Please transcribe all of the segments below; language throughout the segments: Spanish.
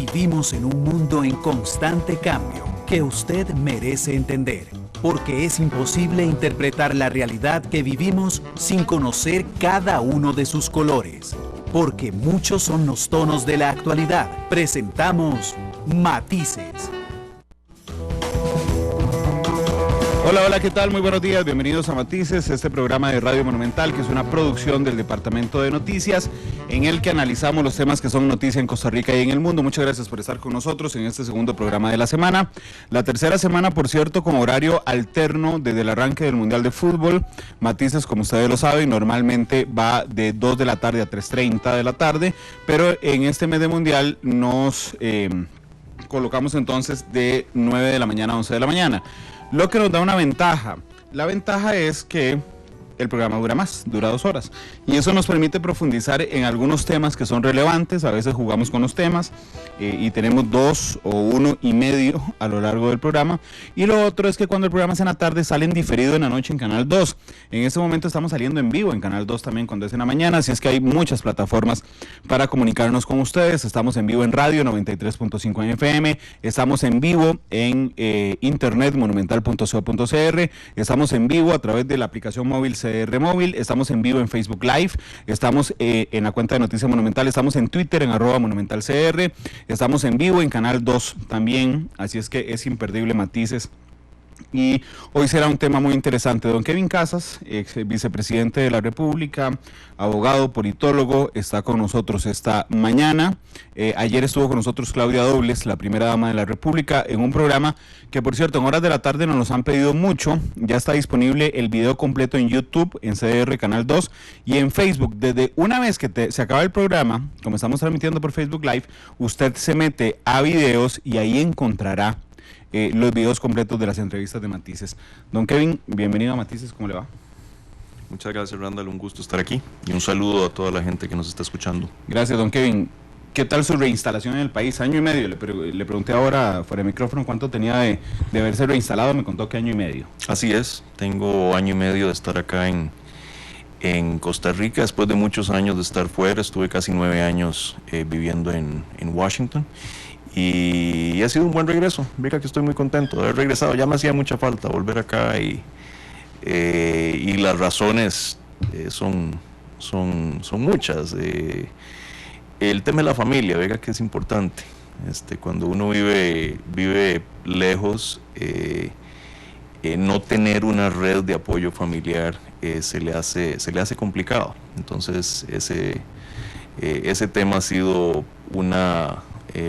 Vivimos en un mundo en constante cambio que usted merece entender, porque es imposible interpretar la realidad que vivimos sin conocer cada uno de sus colores. Porque muchos son los tonos de la actualidad. Presentamos Matices. Hola, hola, ¿qué tal? Muy buenos días, bienvenidos a Matices, este programa de Radio Monumental, que es una producción del Departamento de Noticias, en el que analizamos los temas que son noticia en Costa Rica y en el mundo. Muchas gracias por estar con nosotros en este segundo programa de la semana. La tercera semana, por cierto, con horario alterno desde el arranque del Mundial de Fútbol. Matices, como ustedes lo saben, normalmente va de 2 de la tarde a 3:30 de la tarde, pero en este mes de Mundial nos colocamos entonces de 9 de la mañana a 11 de la mañana. Lo que nos da una ventaja. La ventaja es que el programa dura más, dura 2 horas. Y eso nos permite profundizar en algunos temas que son relevantes. A veces jugamos con los temas y tenemos 2 o 1.5 a lo largo del programa. Y lo otro es que cuando el programa es en la tarde, salen diferido en la noche en Canal 2. En este momento estamos saliendo en vivo en Canal 2 también cuando es en la mañana. Así es que hay muchas plataformas para comunicarnos con ustedes. Estamos en vivo en radio 93.5 en FM. Estamos en vivo en internet monumental.co.cr. Estamos en vivo a través de la aplicación móvil CR Móvil, estamos en vivo en Facebook Live, estamos en la cuenta de Noticias Monumental, estamos en Twitter en @monumentalcr, estamos en vivo en Canal 2 también, así es que es imperdible Matices. Y hoy será un tema muy interesante. Don Kevin Casas, ex vicepresidente de la República, abogado, politólogo, está con nosotros esta mañana. Ayer estuvo con nosotros Claudia Dobles, la primera dama de la República, en un programa que, por cierto, en horas de la tarde nos los han pedido mucho. Ya está disponible el video completo en YouTube, en CR Canal 2 y en Facebook. Desde una vez que se acaba el programa, como estamos transmitiendo por Facebook Live, usted se mete a videos y ahí encontrará los videos completos de las entrevistas de Matices. Don Kevin, bienvenido a Matices, ¿cómo le va? Muchas gracias, Randall, un gusto estar aquí y un saludo a toda la gente que nos está escuchando. Gracias, don Kevin. ¿Qué tal su reinstalación en el país? 1.5 años. Le pregunté ahora fuera de micrófono cuánto tenía de haberse reinstalado, me contó que 1.5 años. Así es, tengo 1.5 años de estar acá en Costa Rica, después de muchos años de estar fuera. Estuve casi 9 años viviendo en Washington. Y ha sido un buen regreso. Mira que estoy muy contento de haber regresado. Ya me hacía mucha falta volver acá y las razones son muchas. El tema de la familia, venga, que es importante. Cuando uno vive lejos, no tener una red de apoyo familiar se le hace complicado. Entonces ese tema ha sido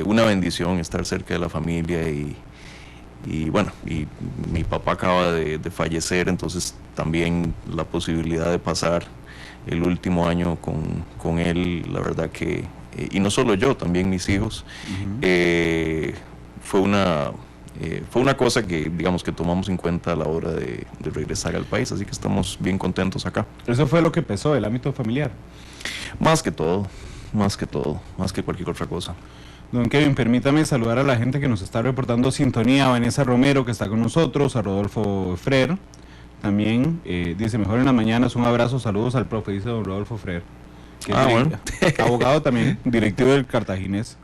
una bendición, estar cerca de la familia y bueno, y mi papá acaba de fallecer, entonces también la posibilidad de pasar el último año con él, la verdad que, y no solo yo, también mis hijos, fue una cosa que, digamos, que tomamos en cuenta a la hora de regresar al país, así que estamos bien contentos acá. ¿Eso fue lo que pesó, el ámbito familiar? Más que cualquier otra cosa. Don Kevin, permítame saludar a la gente que nos está reportando sintonía, a Vanessa Romero, que está con nosotros, a Rodolfo Frer, también, dice, mejor en las mañanas, un abrazo, saludos al profe, dice don Rodolfo Frer, que bueno. abogado también, directivo del Cartaginés.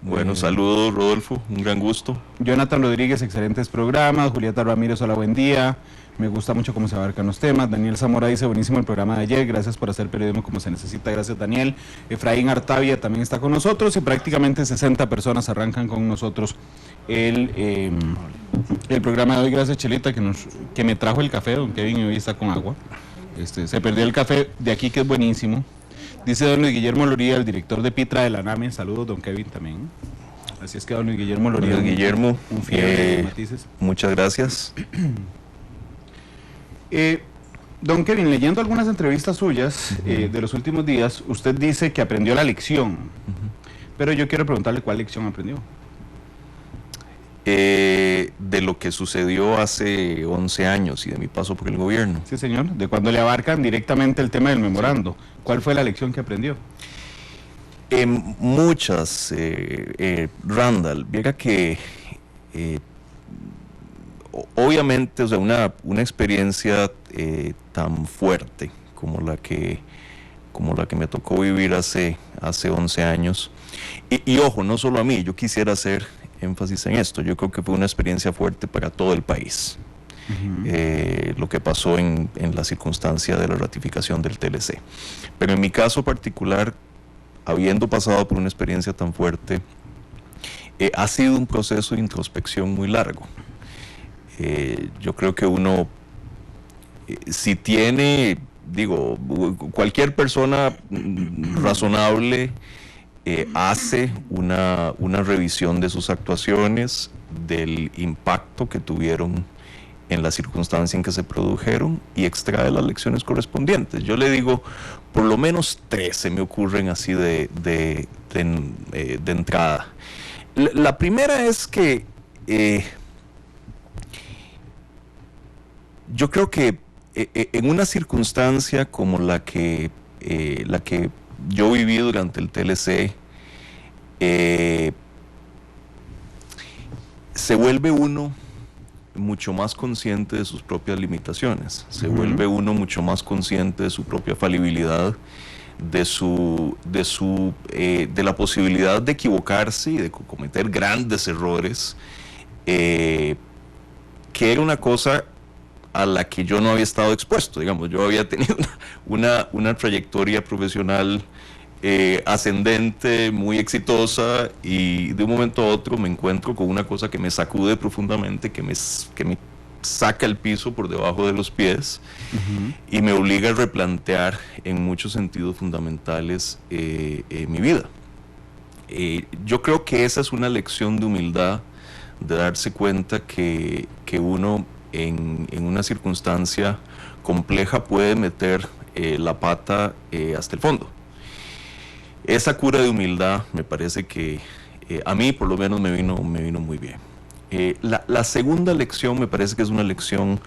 Bueno, saludos Rodolfo, un gran gusto. Jonathan Rodríguez, excelentes programas. Julieta Ramírez, hola, buen día. Me gusta mucho cómo se abarcan los temas. Daniel Zamora dice, buenísimo el programa de ayer, gracias por hacer periodismo como se necesita, gracias Daniel. Efraín Artavia también está con nosotros y prácticamente 60 personas arrancan con nosotros el programa de hoy. Gracias Chelita que me trajo el café, don Kevin, y hoy está con agua. Se perdió el café de aquí, que es buenísimo. Dice don Luis Guillermo Loría, el director de Pitra de la NAME, saludos don Kevin también. Así es que don Luis Guillermo Loría, Guillermo, un fiel de Matices. Muchas gracias. Don Kevin, leyendo algunas entrevistas suyas de los últimos días, usted dice que aprendió la lección, pero yo quiero preguntarle cuál lección aprendió. De lo que sucedió hace 11 años y de mi paso por el gobierno. Sí, señor, de cuando le abarcan directamente el tema del memorando. ¿Cuál fue la lección que aprendió? Muchas, Randall, viera que obviamente, o sea, una experiencia tan fuerte como la que como la que me tocó vivir hace 11 años. Y ojo, no solo a mí, yo quisiera hacer énfasis en esto. Yo creo que fue una experiencia fuerte para todo el país. Lo que pasó en la circunstancia de la ratificación del TLC. Pero en mi caso particular, habiendo pasado por una experiencia tan fuerte, ha sido un proceso de introspección muy largo. Yo creo que uno, si tiene, digo, cualquier persona razonable hace una revisión de sus actuaciones, del impacto que tuvieron en la circunstancia en que se produjeron y extrae las lecciones correspondientes. Yo le digo, por lo menos 3 se me ocurren así de entrada. La primera es que yo creo que en una circunstancia como la que yo viví durante el TLC, se vuelve uno mucho más consciente de sus propias limitaciones, se vuelve uno mucho más consciente de su propia falibilidad, de la posibilidad de equivocarse y de cometer grandes errores, que era una cosa a la que yo no había estado expuesto. Digamos, yo había tenido una trayectoria profesional ascendente, muy exitosa, y de un momento a otro me encuentro con una cosa que me sacude profundamente, que me saca el piso por debajo de los pies y me obliga a replantear en muchos sentidos fundamentales mi vida. Yo creo que esa es una lección de humildad, de darse cuenta que uno en una circunstancia compleja puede meter la pata hasta el fondo. Esa cura de humildad me parece que a mí por lo menos me vino muy bien. La segunda lección me parece que es una lección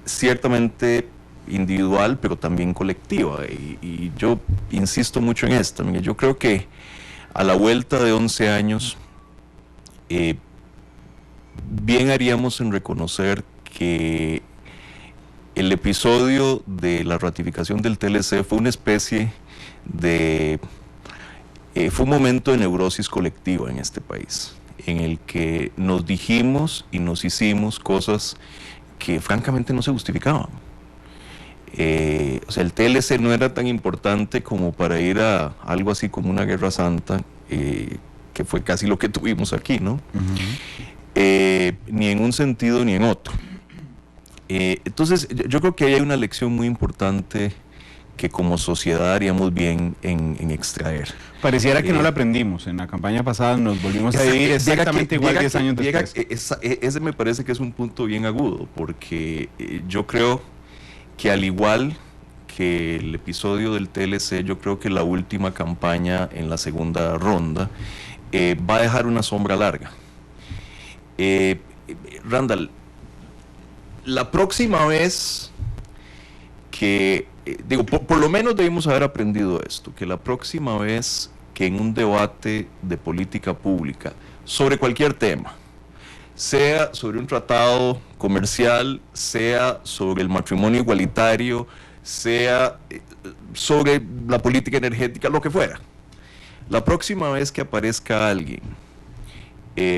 ciertamente individual, pero también colectiva, y yo insisto mucho en esta. Mire, yo creo que a la vuelta de 11 años, bien haríamos en reconocer que el episodio de la ratificación del TLC fue una especie de... fue un momento de neurosis colectiva en este país, en el que nos dijimos y nos hicimos cosas que francamente no se justificaban. O sea, el TLC no era tan importante como para ir a algo así como una guerra santa, que fue casi lo que tuvimos aquí, ¿no? Ni en un sentido ni en otro. Entonces, yo creo que ahí hay una lección muy importante que como sociedad haríamos bien en extraer. Pareciera que no la aprendimos. En la campaña pasada nos volvimos a vivir exactamente igual 10 años después. Ese me parece que es un punto bien agudo, porque yo creo que al igual que el episodio del TLC, yo creo que la última campaña en la segunda ronda va a dejar una sombra larga. Randall, la próxima vez que, digo, por lo menos debimos haber aprendido esto, que la próxima vez que en un debate de política pública sobre cualquier tema, sea sobre un tratado comercial, sea sobre el matrimonio igualitario, sea sobre la política energética, lo que fuera, la próxima vez que aparezca alguien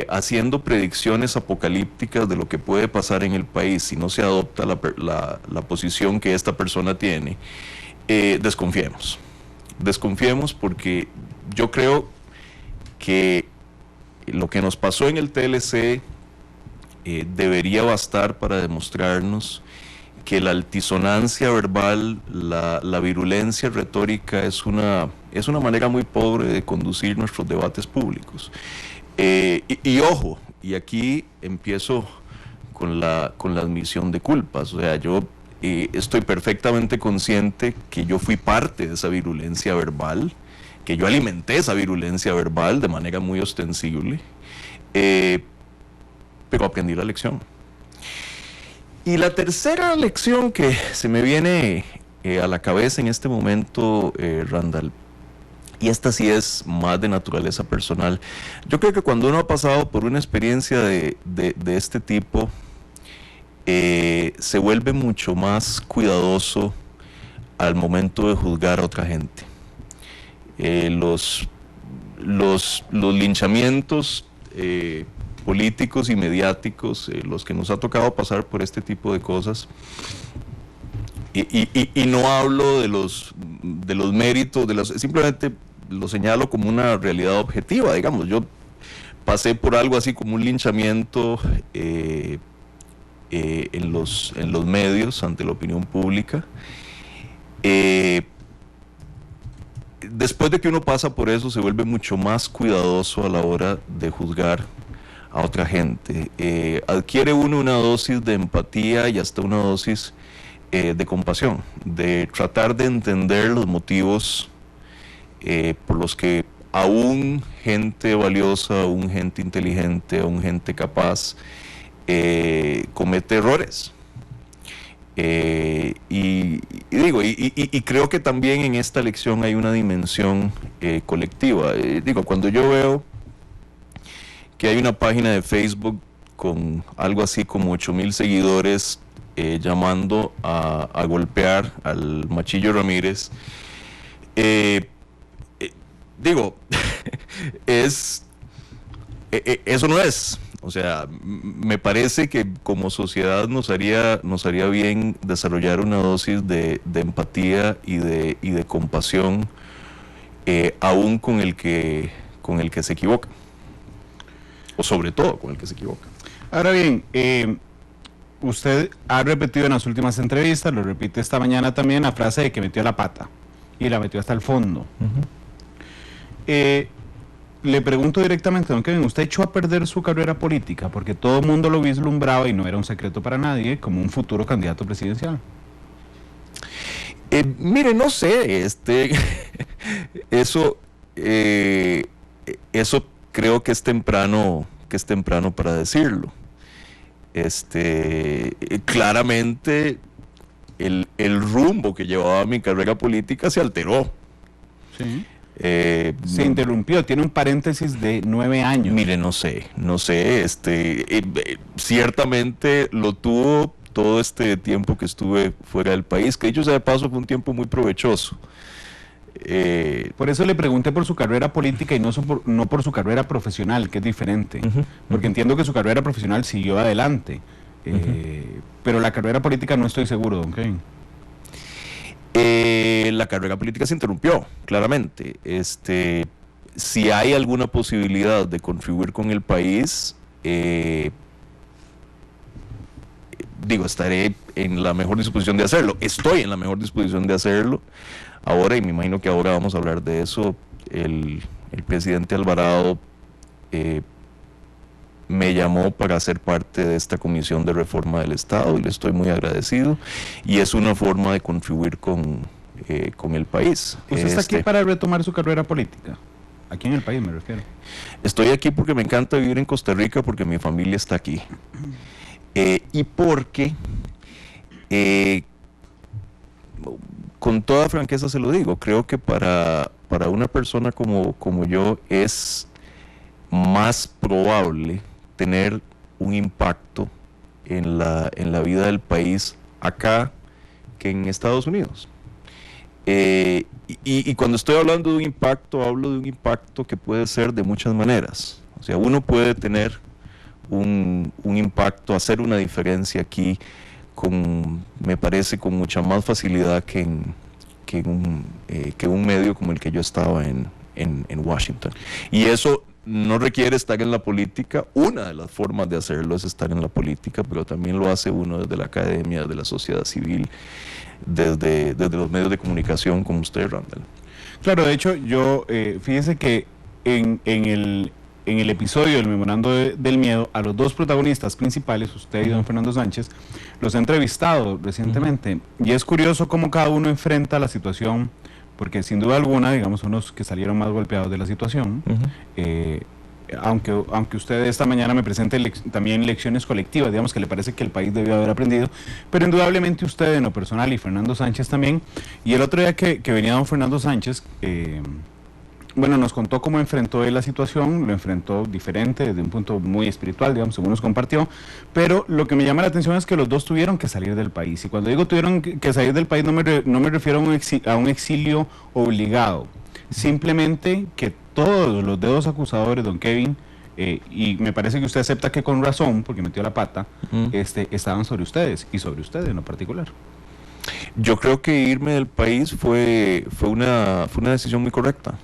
haciendo predicciones apocalípticas de lo que puede pasar en el país si no se adopta la posición que esta persona tiene, desconfiemos. Desconfiemos, porque yo creo que lo que nos pasó en el TLC debería bastar para demostrarnos que la altisonancia verbal, la virulencia retórica es una manera muy pobre de conducir nuestros debates públicos. Y ojo, y aquí empiezo con la admisión de culpas. O sea, yo estoy perfectamente consciente que yo fui parte de esa virulencia verbal, que yo alimenté esa virulencia verbal de manera muy ostensible, pero aprendí la lección. Y la tercera lección que se me viene a la cabeza en este momento, Randall, y esta sí es más de naturaleza personal. Yo creo que cuando uno ha pasado por una experiencia de este tipo, se vuelve mucho más cuidadoso al momento de juzgar a otra gente. Los linchamientos políticos y mediáticos, los que nos ha tocado pasar por este tipo de cosas, y no hablo de los méritos, simplemente lo señalo como una realidad objetiva, digamos. Yo pasé por algo así como un linchamiento en los medios, ante la opinión pública. Después de que uno pasa por eso, se vuelve mucho más cuidadoso a la hora de juzgar a otra gente. Adquiere uno una dosis de empatía y hasta una dosis de compasión, de tratar de entender los motivos por los que aún gente valiosa, aún gente inteligente, aún gente capaz comete errores. Y creo que también en esta lección hay una dimensión colectiva. Cuando yo veo que hay una página de Facebook con algo así como 8,000 seguidores llamando a golpear al Machillo Ramírez, eso no es. O sea, me parece que como sociedad nos haría bien desarrollar una dosis de empatía y de compasión, aún con el que se equivoca, o sobre todo con el que se equivoca. Ahora bien, usted ha repetido en las últimas entrevistas, lo repite esta mañana también, la frase de que metió la pata, y la metió hasta el fondo. Le pregunto directamente, don Kevin, ¿usted echó a perder su carrera política? Porque todo el mundo lo vislumbraba, y no era un secreto para nadie, como un futuro candidato presidencial. Mire, no sé, eso creo que es temprano para decirlo. Claramente el rumbo que llevaba mi carrera política se alteró. Sí. Se interrumpió, tiene un paréntesis de 9 años. Mire, no sé, ciertamente lo tuvo todo este tiempo que estuve fuera del país, que dicho sea de paso fue un tiempo muy provechoso. Por eso le pregunté por su carrera política y no por su carrera profesional, que es diferente, porque entiendo que su carrera profesional siguió adelante, pero la carrera política no estoy seguro, don Kevin. La carrera política se interrumpió, claramente. Si hay alguna posibilidad de contribuir con el país, estaré en la mejor disposición de hacerlo. Estoy en la mejor disposición de hacerlo ahora, y me imagino que ahora vamos a hablar de eso. El presidente Alvarado me llamó para ser parte de esta comisión de reforma del Estado, y le estoy muy agradecido, y es una forma de contribuir con el país. ¿Usted está aquí para retomar su carrera política? Aquí en el país me refiero. Estoy aquí porque me encanta vivir en Costa Rica, porque mi familia está aquí, y porque con toda franqueza se lo digo, creo que para una persona como yo es más probable tener un impacto en la vida del país acá que en Estados Unidos. Y cuando estoy hablando de un impacto, hablo de un impacto que puede ser de muchas maneras. O sea, uno puede tener un impacto, hacer una diferencia aquí, me parece, con mucha más facilidad que un medio como el que yo estaba en Washington. Y eso no requiere estar en la política. Una de las formas de hacerlo es estar en la política, pero también lo hace uno desde la academia, desde la sociedad civil, desde los medios de comunicación como usted, Randall. Claro, de hecho, yo, fíjese que en el episodio del Memorando del Miedo, a los dos protagonistas principales, usted y don Fernando Sánchez, los he entrevistado recientemente, y es curioso cómo cada uno enfrenta la situación, porque sin duda alguna, digamos, unos que salieron más golpeados de la situación, aunque usted esta mañana me presente también lecciones colectivas, digamos, que le parece que el país debió haber aprendido, pero indudablemente usted en lo personal, y Fernando Sánchez también. Y el otro día que venía don Fernando Sánchez, bueno, nos contó cómo enfrentó él la situación, lo enfrentó diferente, desde un punto muy espiritual, digamos, según nos compartió, pero lo que me llama la atención es que los dos tuvieron que salir del país, y cuando digo tuvieron que salir del país no me refiero a un exilio obligado, simplemente que todos los dedos acusadores, don Kevin, y me parece que usted acepta que con razón, porque metió la pata, estaban sobre ustedes, y sobre usted en lo particular. Yo creo que irme del país fue una decisión muy correcta.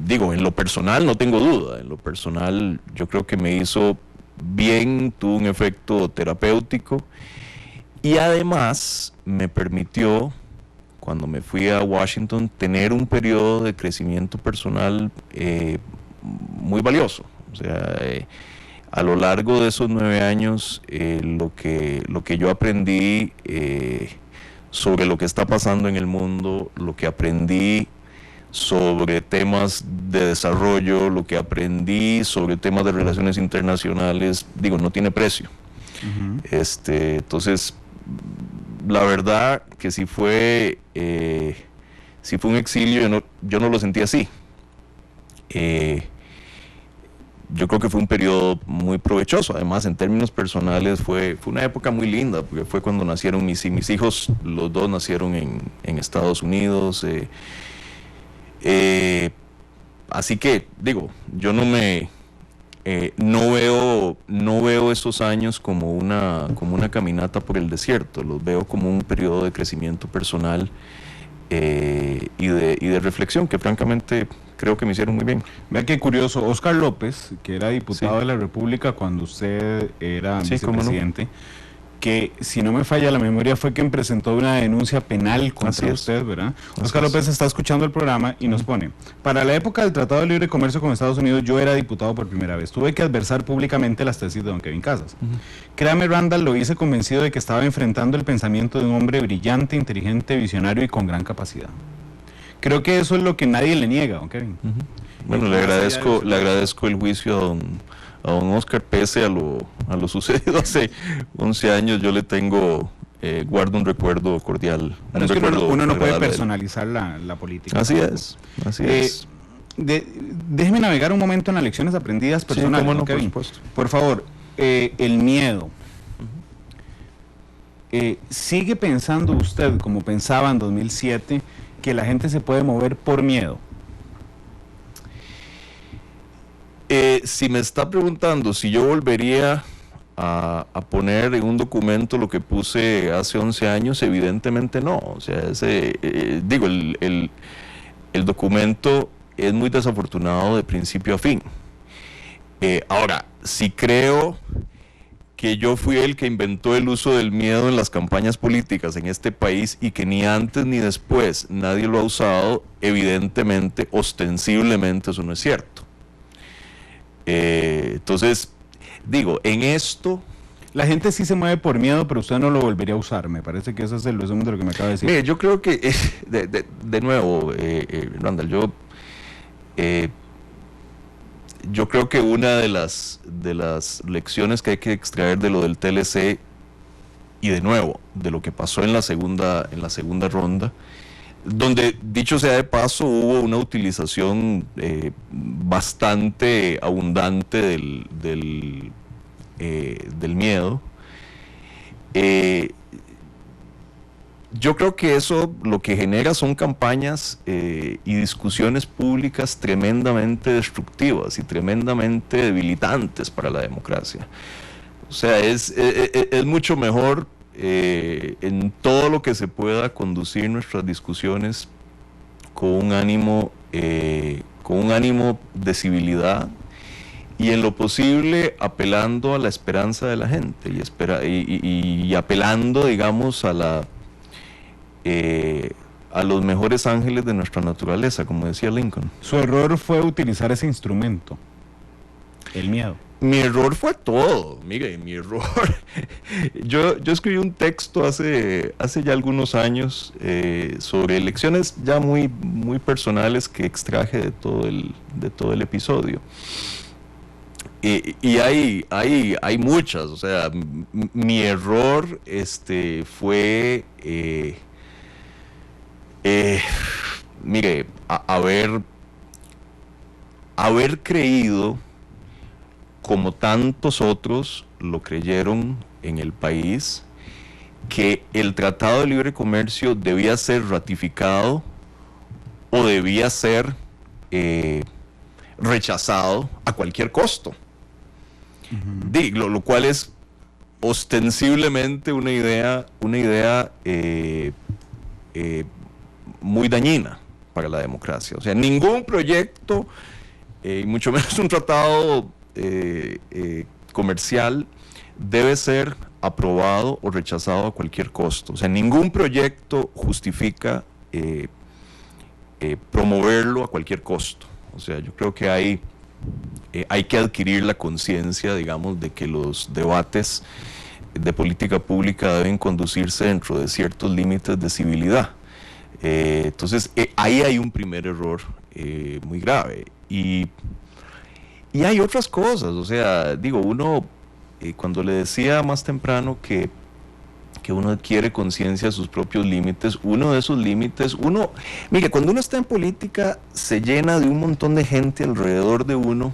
Digo, en lo personal no tengo duda, en lo personal yo creo que me hizo bien, tuvo un efecto terapéutico y además me permitió, cuando me fui a Washington, tener un periodo de crecimiento personal muy valioso. O sea, a lo largo de esos 9 años, lo que yo aprendí sobre lo que está pasando en el mundo, lo que aprendí sobre temas de desarrollo, lo que aprendí sobre temas de relaciones internacionales, digo, no tiene precio. Entonces, la verdad que si fue un exilio, yo no lo sentí así. Yo creo que fue un periodo muy provechoso. Además, en términos personales, fue una época muy linda, porque fue cuando nacieron mis hijos, los dos nacieron en Estados Unidos. Así que, digo, yo no veo esos años como una caminata por el desierto, los veo como un periodo de crecimiento personal y de reflexión que francamente creo que me hicieron muy bien. Vea qué curioso, Óscar López, que era diputado de la República cuando usted era vicepresidente, que si no me falla la memoria fue quien presentó una denuncia penal contra usted, ¿verdad? Óscar López está escuchando el programa y nos pone: para la época del Tratado de Libre Comercio con Estados Unidos yo era diputado por primera vez, tuve que adversar públicamente las tesis de don Kevin Casas. Créame, Randall, lo hice convencido de que estaba enfrentando el pensamiento de un hombre brillante, inteligente, visionario y con gran capacidad. Creo que eso es lo que nadie le niega, don Kevin. Bueno, le agradezco el juicio a don Óscar, pese a lo sucedido hace 11 años, yo le tengo, guardo un recuerdo cordial. Pero es que uno no puede personalizar la política. Así es. Déjeme navegar un momento en las lecciones aprendidas personales, sí, ¿no, Kevin? Por favor, el miedo. ¿Sigue pensando usted, como pensaba en 2007, que la gente se puede mover por miedo? Si me está preguntando si yo volvería a poner en un documento lo que puse hace 11 años, evidentemente no. O sea, el documento es muy desafortunado de principio a fin. Ahora, si creo que yo fui el que inventó el uso del miedo en las campañas políticas en este país y que ni antes ni después nadie lo ha usado, evidentemente, ostensiblemente eso no es cierto. Entonces, digo, en esto... La gente sí se mueve por miedo, pero usted no lo volvería a usar. Me parece que eso es el resumen de lo que me acaba de decir. Mire, yo creo que, de nuevo, Randall, yo creo que una de las lecciones que hay que extraer de lo del TLC, y de nuevo, de lo que pasó en la segunda ronda, donde, dicho sea de paso, hubo una utilización bastante abundante del miedo. Yo creo que eso lo que genera son campañas y discusiones públicas tremendamente destructivas y tremendamente debilitantes para la democracia. O sea, es mucho mejor en todo lo que se pueda conducir nuestras discusiones con un ánimo de civilidad y en lo posible apelando a la esperanza de la gente y apelando, digamos, a los mejores ángeles de nuestra naturaleza, como decía Lincoln. Su error fue utilizar ese instrumento, el miedo. Mi error fue todo, mire, mi error. Yo escribí un texto hace ya algunos años sobre lecciones ya muy personales que extraje de todo el episodio. Y hay muchas, o sea, mi error fue Mire, haber creído, como tantos otros lo creyeron en el país, que el Tratado de Libre Comercio debía ser ratificado o debía ser rechazado a cualquier costo. Lo cual es ostensiblemente una idea muy dañina para la democracia. O sea, ningún proyecto, mucho menos un tratado comercial, debe ser aprobado o rechazado a cualquier costo. O sea, ningún proyecto justifica promoverlo a cualquier costo. O sea, yo creo que hay que adquirir la conciencia, digamos, de que los debates de política pública deben conducirse dentro de ciertos límites de civilidad. Entonces, ahí hay un primer error muy grave. Y hay otras cosas, o sea, digo, uno, cuando le decía más temprano que uno adquiere conciencia de sus propios límites, uno de esos límites, mire, cuando uno está en política, se llena de un montón de gente alrededor de uno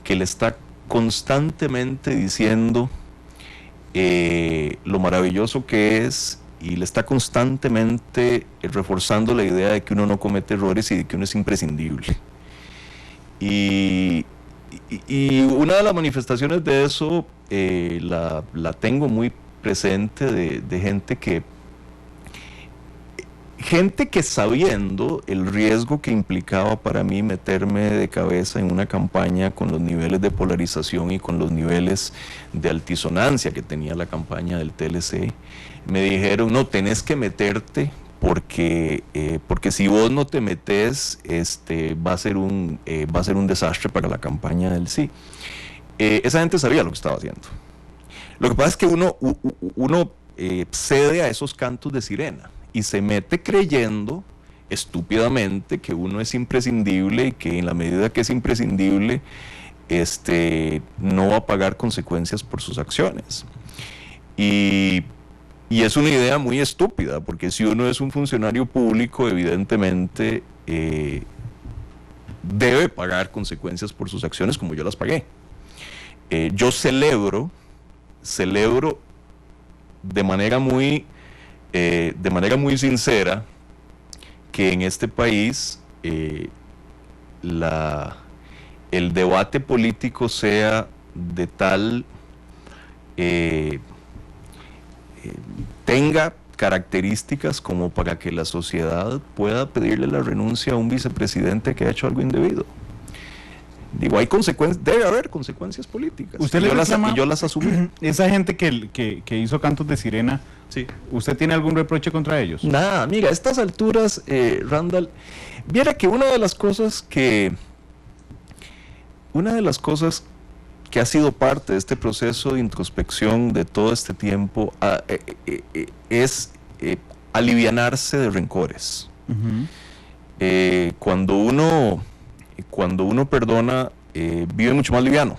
que le está constantemente diciendo lo maravilloso que es, y le está constantemente reforzando la idea de que uno no comete errores y de que uno es imprescindible. Y una de las manifestaciones de eso la tengo muy presente, de gente que sabiendo el riesgo que implicaba para mí meterme de cabeza en una campaña con los niveles de polarización y con los niveles de altisonancia que tenía la campaña del TLC, me dijeron, no, tenés que meterte porque si vos no te metes, va a ser un desastre para la campaña del sí. Esa gente sabía lo que estaba haciendo. Lo que pasa es que uno cede a esos cantos de sirena y se mete creyendo estúpidamente que uno es imprescindible y que en la medida que es imprescindible, no va a pagar consecuencias por sus acciones. Y es una idea muy estúpida, porque si uno es un funcionario público, evidentemente debe pagar consecuencias por sus acciones, como yo las pagué. Yo celebro de manera muy sincera que en este país el debate político sea de tal tenga características como para que la sociedad pueda pedirle la renuncia a un vicepresidente que ha hecho algo indebido. Digo, hay consecuencias, debe haber consecuencias políticas. ¿Usted yo las asumí. Esa gente que hizo cantos de sirena, sí. ¿Usted tiene algún reproche contra ellos? Nada, mira, a estas alturas, Randall, viera que una de las cosas que ha sido parte de este proceso de introspección de todo este tiempo es alivianarse de rencores. Uh-huh. Cuando uno perdona, vive mucho más liviano.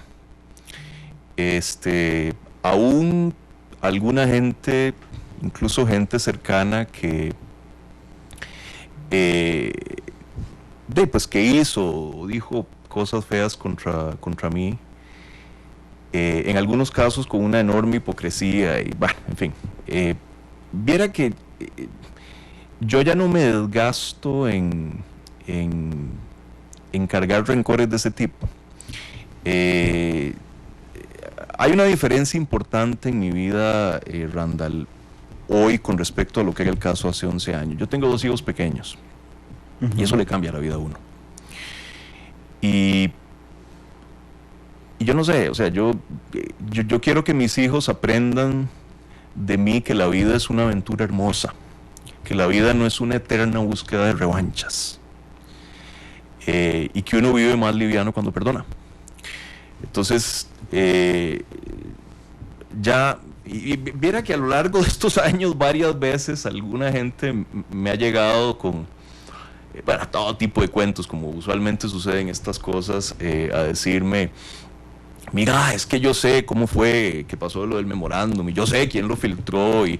Aún alguna gente, incluso gente cercana que hizo o dijo cosas feas contra mí, en algunos casos con una enorme hipocresía y bueno, en fin, viera que yo ya no me desgasto en cargar rencores de ese tipo. Hay una diferencia importante en mi vida, Randall, hoy con respecto a lo que era el caso hace 11 años. Yo tengo 2 hijos pequeños. Uh-huh. Y eso le cambia la vida a uno. Y yo no sé, o sea, yo quiero que mis hijos aprendan de mí que la vida es una aventura hermosa, que la vida no es una eterna búsqueda de revanchas, y que uno vive más liviano cuando perdona. Entonces, y viera que a lo largo de estos años varias veces alguna gente me ha llegado con todo tipo de cuentos, como usualmente suceden estas cosas, a decirme, mira, es que yo sé cómo fue que pasó lo del memorándum, y yo sé quién lo filtró, y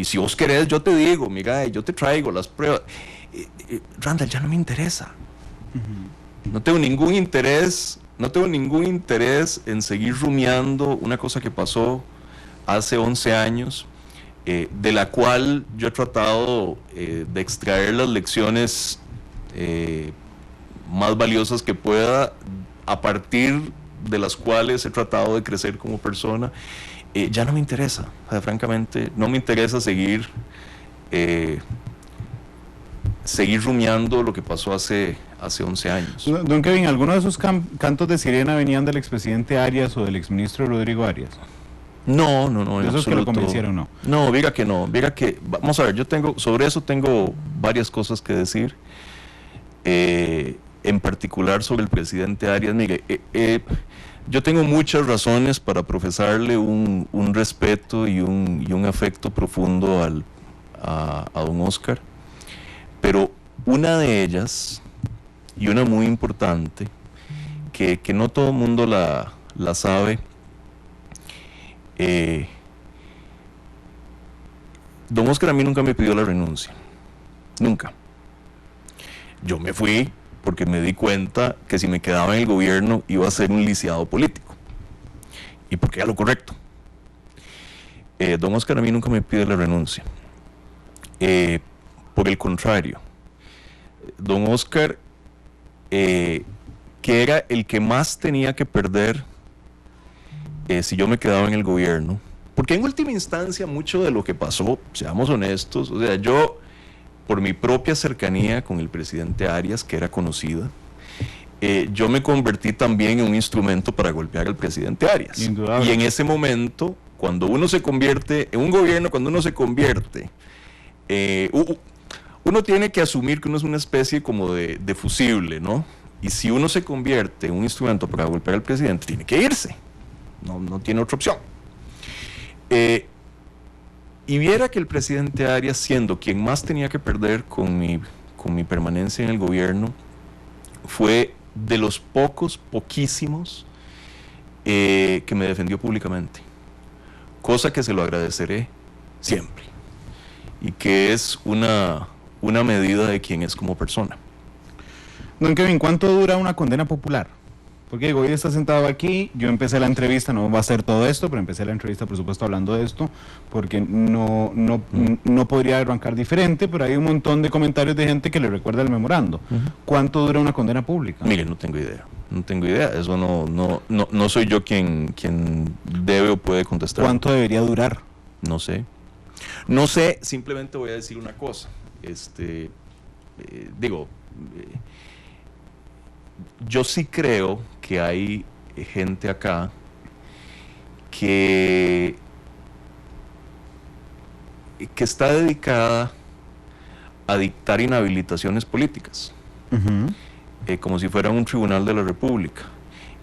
si vos querés yo te digo, mira, yo te traigo las pruebas. Randall, ya no me interesa. No tengo ningún interés en seguir rumiando una cosa que pasó hace 11 años, de la cual yo he tratado de extraer las lecciones más valiosas que pueda, a partir de las cuales he tratado de crecer como persona. Ya no me interesa, francamente, no me interesa seguir rumiando lo que pasó hace 11 años. Don Kevin, ¿alguno de esos cantos de sirena venían del expresidente Arias o del exministro Rodrigo Arias? No, en esos absoluto. Que lo convencieron, no. No, diga que no, vamos a ver, sobre eso tengo varias cosas que decir, en particular sobre el presidente Arias. Mire, yo tengo muchas razones para profesarle un respeto y un afecto profundo a don Oscar, pero una de ellas, y una muy importante, que no todo el mundo la sabe, don Oscar a mí nunca me pidió la renuncia, nunca. Yo me fui porque me di cuenta que si me quedaba en el gobierno iba a ser un lisiado político, y porque era lo correcto. Don Oscar a mí nunca me pide la renuncia, por el contrario, don Oscar, que era el que más tenía que perder si yo me quedaba en el gobierno, porque en última instancia mucho de lo que pasó, seamos honestos, o sea, yo, por mi propia cercanía con el presidente Arias, que era conocida, yo me convertí también en un instrumento para golpear al presidente Arias. Indudable. Y en ese momento, cuando uno se convierte en un gobierno, uno tiene que asumir que uno es una especie como de fusible, ¿no? Y si uno se convierte en un instrumento para golpear al presidente, tiene que irse, no tiene otra opción. Y viera que el presidente Arias, siendo quien más tenía que perder con mi permanencia en el gobierno, fue de los poquísimos que me defendió públicamente, cosa que se lo agradeceré siempre, y que es una medida de quién es como persona. Don Kevin, ¿cuánto dura una condena popular? Porque hoy está sentado aquí, yo empecé la entrevista, no va a ser todo esto, pero empecé la entrevista, por supuesto, hablando de esto, porque no podría arrancar diferente, pero hay un montón de comentarios de gente que le recuerda el memorando. ¿Cuánto dura una condena pública? Mire, no tengo idea, eso no soy yo quien debe o puede contestar. ¿Cuánto debería durar? No sé, simplemente voy a decir una cosa, yo sí creo que hay gente acá que está dedicada a dictar inhabilitaciones políticas, como si fuera un tribunal de la República.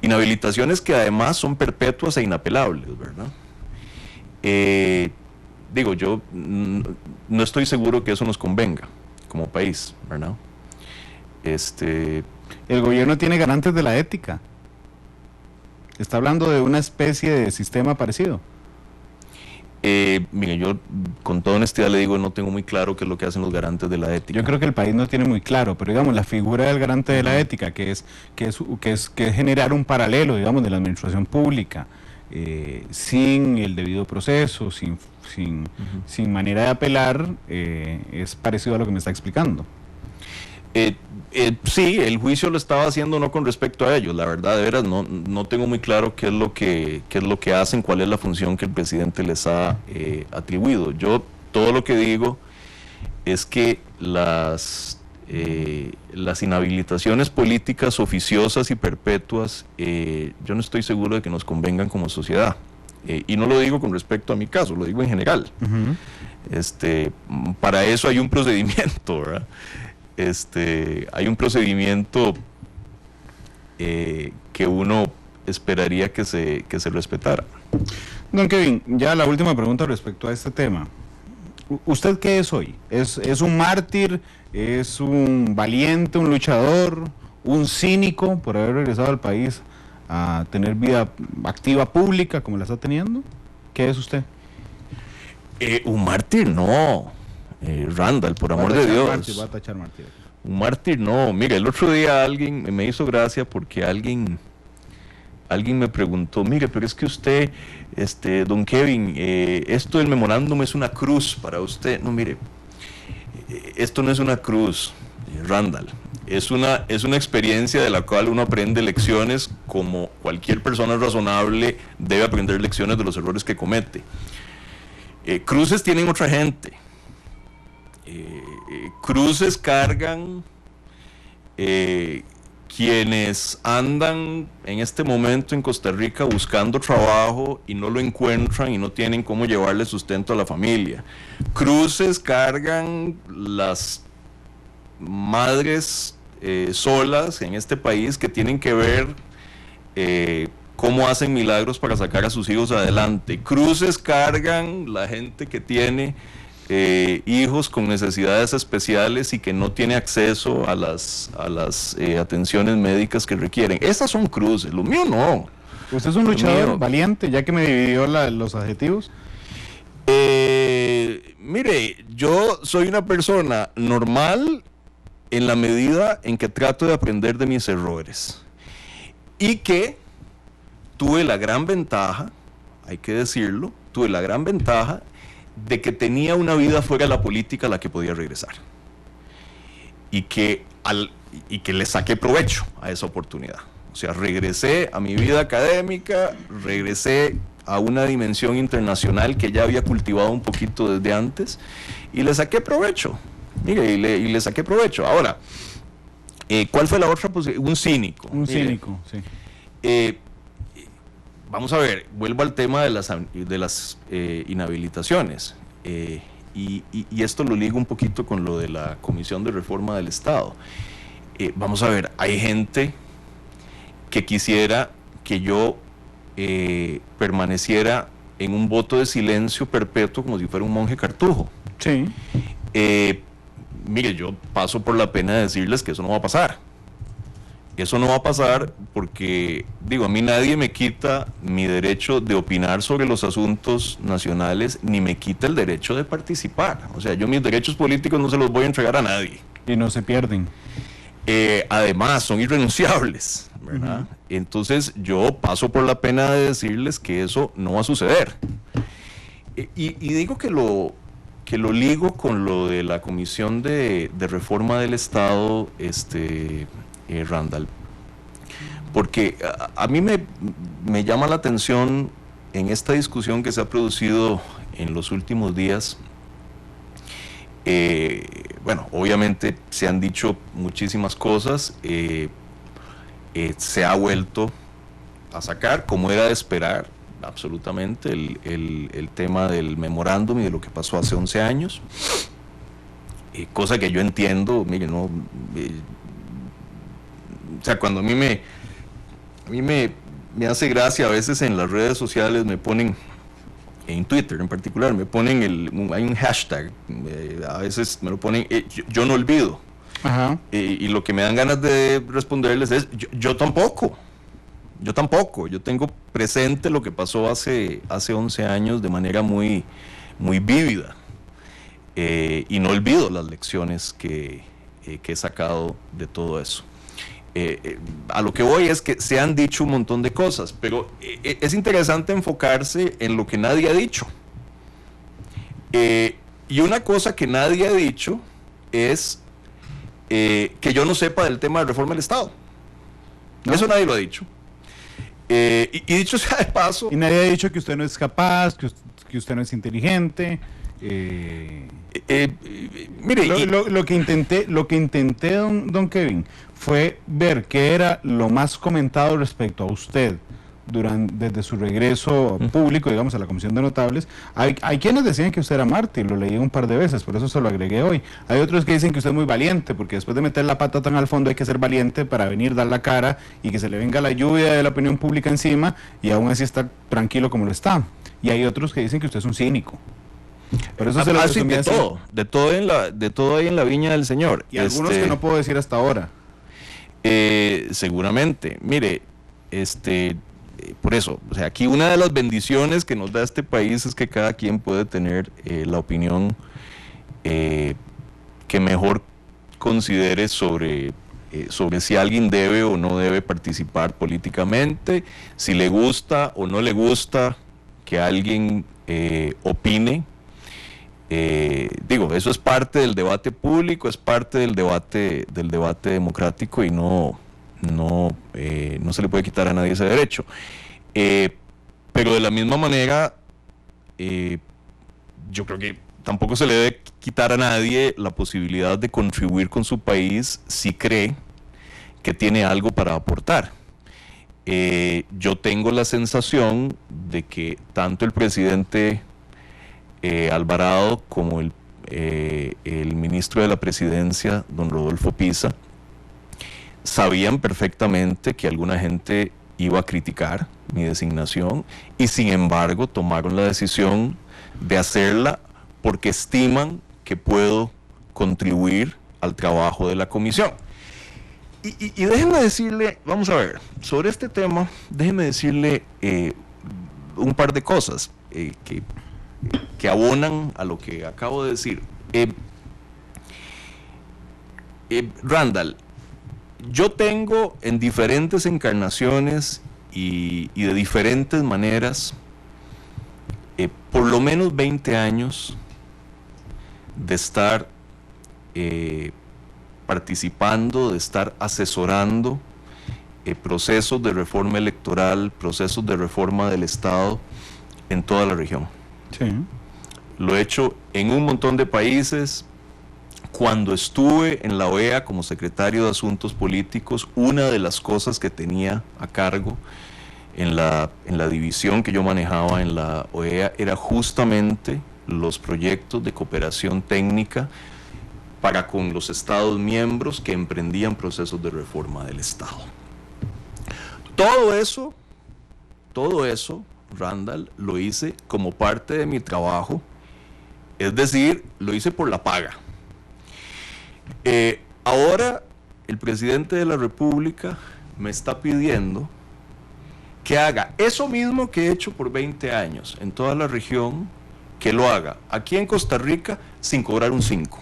Inhabilitaciones que además son perpetuas e inapelables, ¿verdad? Yo no estoy seguro que eso nos convenga como país, ¿verdad? El gobierno tiene garantes de la ética. Está hablando de una especie de sistema parecido. Mire, yo con toda honestidad le digo, no tengo muy claro qué es lo que hacen los garantes de la ética. Yo creo que el país no tiene muy claro, pero digamos, la figura del garante de la ética, que es generar un paralelo, digamos, de la administración pública, sin el debido proceso, sin manera de apelar, es parecido a lo que me está explicando. Sí, el juicio lo estaba haciendo no con respecto a ellos, la verdad, de veras, no tengo muy claro qué es lo que hacen, cuál es la función que el presidente les ha atribuido. Yo todo lo que digo es que las inhabilitaciones políticas oficiosas y perpetuas, yo no estoy seguro de que nos convengan como sociedad, y no lo digo con respecto a mi caso, lo digo en general. Para eso hay un procedimiento, ¿verdad? Hay un procedimiento que uno esperaría que se respetara. Don Kevin, ya la última pregunta respecto a este tema. ¿Usted qué es hoy? ¿Es un mártir? ¿Es un valiente, un luchador, un cínico por haber regresado al país a tener vida activa pública como la está teniendo? ¿Qué es usted? Un mártir, no. Randall, por amor de Dios. Va a tachar mártir. Un mártir no. Mira, el otro día alguien me hizo gracia porque alguien me preguntó, mire, pero es que usted, don Kevin, esto del memorándum es una cruz para usted. No, mire, esto no es una cruz, Randall. Es una experiencia de la cual uno aprende lecciones, como cualquier persona razonable debe aprender lecciones de los errores que comete. Cruces tienen otra gente. Cruces cargan quienes andan en este momento en Costa Rica buscando trabajo y no lo encuentran y no tienen cómo llevarle sustento a la familia. Cruces cargan las madres solas en este país que tienen que ver cómo hacen milagros para sacar a sus hijos adelante. Cruces cargan la gente que tiene hijos con necesidades especiales y que no tiene acceso a las atenciones médicas que requieren. Esas son cruces, lo mío no. Usted es un luchador valiente, ya que me dividió los adjetivos. Mire, yo soy una persona normal en la medida en que trato de aprender de mis errores y que tuve la gran ventaja, hay que decirlo, tuve la gran ventaja de que tenía una vida fuera de la política a la que podía regresar y que le saqué provecho a esa oportunidad. O sea, regresé a mi vida académica, regresé a una dimensión internacional que ya había cultivado un poquito desde antes y le saqué provecho. Mire, y le saqué provecho. Ahora, ¿cuál fue la otra posibilidad? Un cínico. Un cínico, sí. Vamos a ver, vuelvo al tema de las inhabilitaciones. Y esto lo ligo un poquito con lo de la Comisión de Reforma del Estado. Vamos a ver, hay gente que quisiera que yo permaneciera en un voto de silencio perpetuo como si fuera un monje cartujo. Sí. Mire, yo paso por la pena de decirles que eso no va a pasar. Eso no va a pasar porque, digo, a mí nadie me quita mi derecho de opinar sobre los asuntos nacionales, ni me quita el derecho de participar. O sea, yo mis derechos políticos no se los voy a entregar a nadie. Y no se pierden. Además, son irrenunciables, ¿verdad? Uh-huh. Entonces, yo paso por la pena de decirles que eso no va a suceder. Y digo que lo ligo con lo de la Comisión de Reforma del Estado, Randall, porque a mí me llama la atención en esta discusión que se ha producido en los últimos días. Bueno, obviamente se han dicho muchísimas cosas, se ha vuelto a sacar, como era de esperar, absolutamente, el tema del memorándum y de lo que pasó hace 11 años, cosa que yo entiendo. Mire, no... O sea, cuando a mí me hace gracia, a veces en las redes sociales me ponen, en Twitter en particular, me ponen hay un hashtag, a veces me lo ponen, yo no olvido. Ajá. Y lo que me dan ganas de responderles es, yo tampoco, yo tengo presente lo que pasó hace 11 años de manera muy, muy vívida, y no olvido las lecciones que he sacado de todo eso. A lo que voy es que se han dicho un montón de cosas, pero es interesante enfocarse en lo que nadie ha dicho. Y una cosa que nadie ha dicho es que yo no sepa del tema de reforma del Estado. ¿No? Eso nadie lo ha dicho. Y dicho sea de paso... Y nadie ha dicho que usted no es capaz, que usted no es inteligente. Mire, lo que intenté, don Kevin, fue ver qué era lo más comentado respecto a usted desde su regreso público, digamos, a la Comisión de Notables. Hay quienes decían que usted era mártir, lo leí un par de veces, por eso se lo agregué hoy. Hay otros que dicen que usted es muy valiente, porque después de meter la pata tan al fondo hay que ser valiente para venir, dar la cara y que se le venga la lluvia de la opinión pública encima y aún así estar tranquilo como lo está. Y hay otros que dicen que usted es un cínico. Por eso se lo resumí así. De todo ahí en la viña del Señor. Y algunos que no puedo decir hasta ahora. Seguramente. Mire, por eso, o sea, aquí una de las bendiciones que nos da este país es que cada quien puede tener la opinión que mejor considere sobre si alguien debe o no debe participar políticamente, si le gusta o no le gusta que alguien opine. Digo, eso es parte del debate público, es parte del debate democrático y no se le puede quitar a nadie ese derecho. Pero de la misma manera, yo creo que tampoco se le debe quitar a nadie la posibilidad de contribuir con su país si cree que tiene algo para aportar. Yo tengo la sensación de que tanto el presidente Alvarado como el ministro de la Presidencia, don Rodolfo Pisa, sabían perfectamente que alguna gente iba a criticar mi designación y sin embargo tomaron la decisión de hacerla porque estiman que puedo contribuir al trabajo de la comisión. Y déjenme decirle, vamos a ver, sobre este tema, déjenme decirle un par de cosas que abonan a lo que acabo de decir. Randall, yo tengo en diferentes encarnaciones y de diferentes maneras por lo menos 20 años de estar participando, de estar asesorando procesos de reforma electoral, procesos de reforma del Estado en toda la región. Sí. Lo he hecho en un montón de países. Cuando estuve en la OEA como secretario de Asuntos Políticos, una de las cosas que tenía a cargo en la división que yo manejaba en la OEA era justamente los proyectos de cooperación técnica para con los Estados miembros que emprendían procesos de reforma del Estado. Todo eso, Randall, lo hice como parte de mi trabajo, es decir, lo hice por la paga. Ahora el presidente de la República me está pidiendo que haga eso mismo que he hecho por 20 años en toda la región, que lo haga aquí en Costa Rica sin cobrar un 5.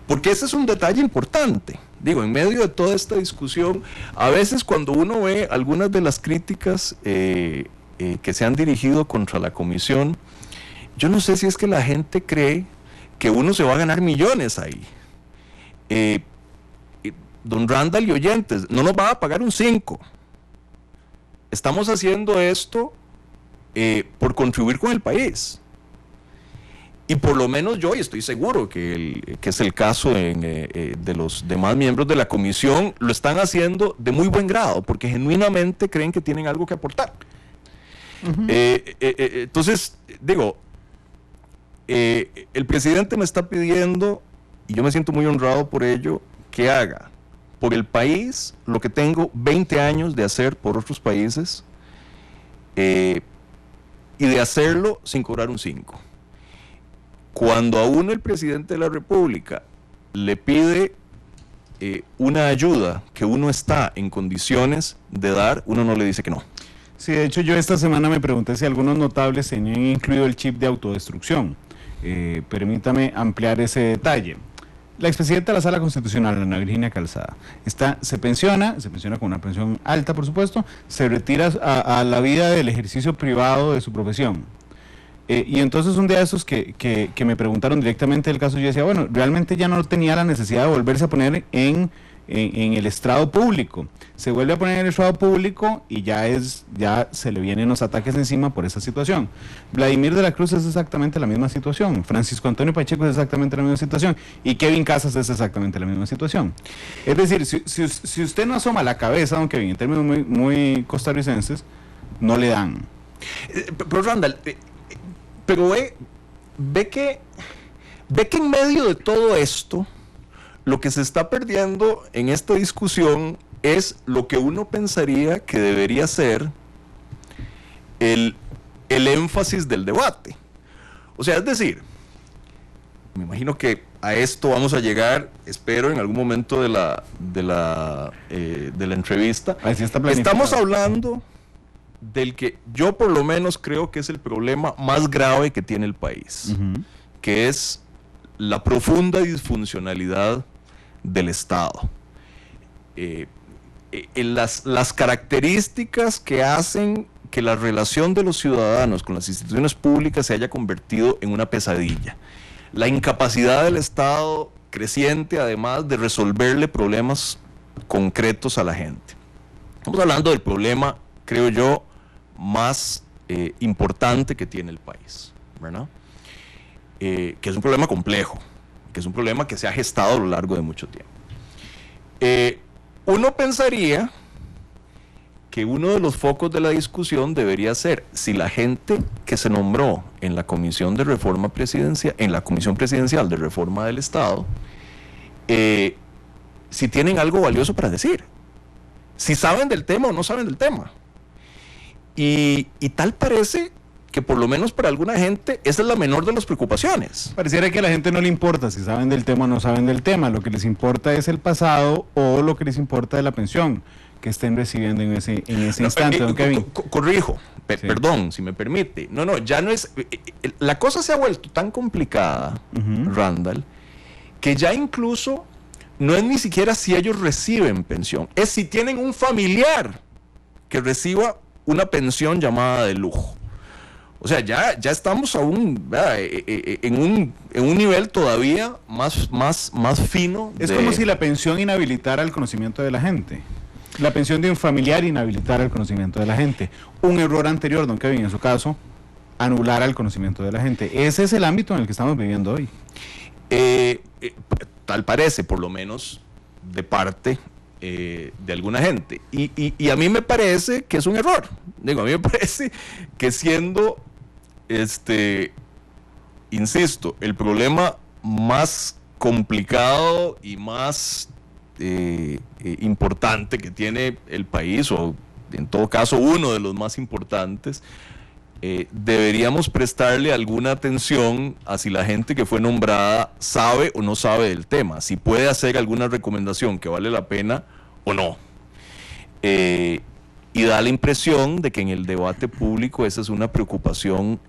Porque ese es un detalle importante. Digo, en medio de toda esta discusión, a veces cuando uno ve algunas de las críticas que se han dirigido contra la comisión, yo no sé si es que la gente cree que uno se va a ganar millones ahí. Don Randall y oyentes, no nos va a pagar un 5. Estamos haciendo esto por contribuir con el país. Y por lo menos yo, y estoy seguro que es el caso de los demás miembros de la comisión, lo están haciendo de muy buen grado, porque genuinamente creen que tienen algo que aportar. Uh-huh. Entonces, digo, el presidente me está pidiendo, y yo me siento muy honrado por ello, que haga por el país lo que tengo 20 años de hacer por otros países, y de hacerlo sin cobrar un 5. Cuando a uno el presidente de la República le pide una ayuda que uno está en condiciones de dar, uno no le dice que no. Sí, de hecho yo esta semana me pregunté si algunos notables tenían incluido el chip de autodestrucción. Permítame ampliar ese detalle. La expresidenta de la Sala Constitucional, Ana Virginia Calzada, se pensiona con una pensión alta, por supuesto, se retira a la vida del ejercicio privado de su profesión. Y entonces un día de esos que me preguntaron directamente el caso, yo decía, bueno, realmente ya no tenía la necesidad de volverse a poner en el estrado público. Se vuelve a poner en el estrado público y ya se le vienen los ataques encima por esa situación. Vladimir de la Cruz es exactamente la misma situación, Francisco Antonio Pacheco es exactamente la misma situación y Kevin Casas es exactamente la misma situación. Es decir, si usted no asoma la cabeza, don Kevin, en términos muy, muy costarricenses, no le dan. Pero Randall, pero ve que en medio de todo esto, lo que se está perdiendo en esta discusión es lo que uno pensaría que debería ser el énfasis del debate. O sea, es decir, me imagino que a esto vamos a llegar, espero, en algún momento de la entrevista. Así está planificado. Estamos hablando del que yo por lo menos creo que es el problema más grave que tiene el país, uh-huh, que es la profunda disfuncionalidad del Estado. Las características que hacen que la relación de los ciudadanos con las instituciones públicas se haya convertido en una pesadilla. La incapacidad del Estado creciente, además de resolverle problemas concretos a la gente. Estamos hablando del problema, creo yo, más importante que tiene el país, ¿verdad? Que es un problema complejo, que es un problema que se ha gestado a lo largo de mucho tiempo. Uno pensaría que uno de los focos de la discusión debería ser si la gente que se nombró en la Comisión de Reforma Presidencial, en la Comisión Presidencial de Reforma del Estado, si tienen algo valioso para decir, si saben del tema o no saben del tema. Y tal parece que por lo menos para alguna gente esa es la menor de las preocupaciones. Pareciera que a la gente no le importa si saben del tema o no saben del tema, lo que les importa es el pasado o lo que les importa de la pensión que estén recibiendo en ese instante, don Kevin. Corrijo, Sí. perdón, si me permite. No, ya no es... La cosa se ha vuelto tan complicada, Randall, que ya incluso no es ni siquiera si ellos reciben pensión, es si tienen un familiar que reciba una pensión llamada de lujo. O sea, ya estamos aún en un nivel todavía más fino. Es como si la pensión inhabilitara el conocimiento de la gente. La pensión de un familiar inhabilitara el conocimiento de la gente. Un error anterior, don Kevin, en su caso, anulara el conocimiento de la gente. Ese es el ámbito en el que estamos viviendo hoy. Tal parece, por lo menos de parte de alguna gente. Y a mí me parece que es un error. Digo, a mí me parece que siendo, insisto, el problema más complicado y más importante que tiene el país, o en todo caso uno de los más importantes, deberíamos prestarle alguna atención a si la gente que fue nombrada sabe o no sabe del tema, si puede hacer alguna recomendación que vale la pena o no. Y da la impresión de que en el debate público esa es una preocupación,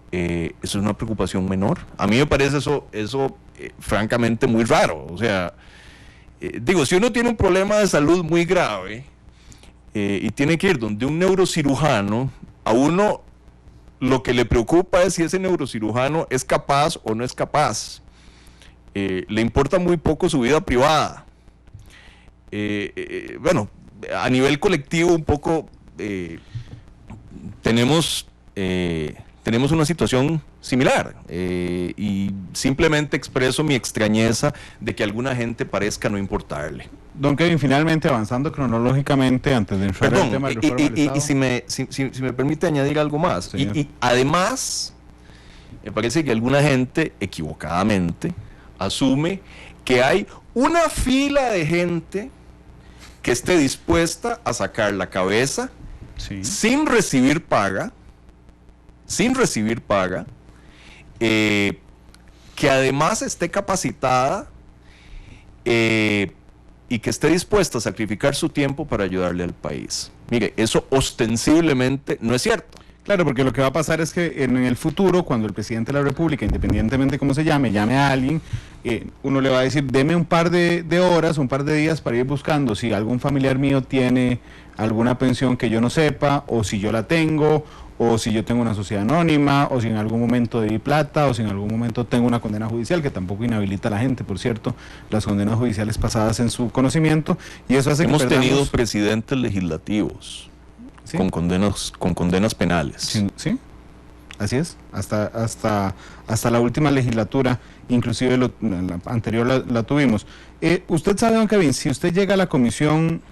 menor. A mí me parece eso francamente muy raro. O sea, digo, si uno tiene un problema de salud muy grave y tiene que ir donde un neurocirujano, a uno lo que le preocupa es si ese neurocirujano es capaz o no es capaz. Le importa muy poco su vida privada. Bueno, a nivel colectivo un poco tenemos una situación similar, y simplemente expreso mi extrañeza de que alguna gente parezca no importarle. Don Kevin, finalmente avanzando cronológicamente antes de entrar al tema del reforma del Estado. Y si me permite añadir algo más, y además me parece que alguna gente equivocadamente asume que hay una fila de gente que esté dispuesta a sacar la cabeza sin recibir paga, que además esté capacitada y que esté dispuesta a sacrificar su tiempo para ayudarle al país. Mire, eso ostensiblemente no es cierto. Claro, porque lo que va a pasar es que en el futuro, cuando el presidente de la República, independientemente de cómo se llame a alguien, uno le va a decir, deme un par de horas, un par de días para ir buscando si algún familiar mío tiene alguna pensión que yo no sepa, o si yo la tengo, o si yo tengo una sociedad anónima, o si en algún momento debí plata, o si en algún momento tengo una condena judicial, que tampoco inhabilita a la gente, por cierto, las condenas judiciales pasadas en su conocimiento, y eso hace que hemos tenido presidentes legislativos, ¿sí?, con condenas penales. Sí, así es, hasta la última legislatura, inclusive la anterior la tuvimos. Usted sabe, don Kevin, si usted llega a la comisión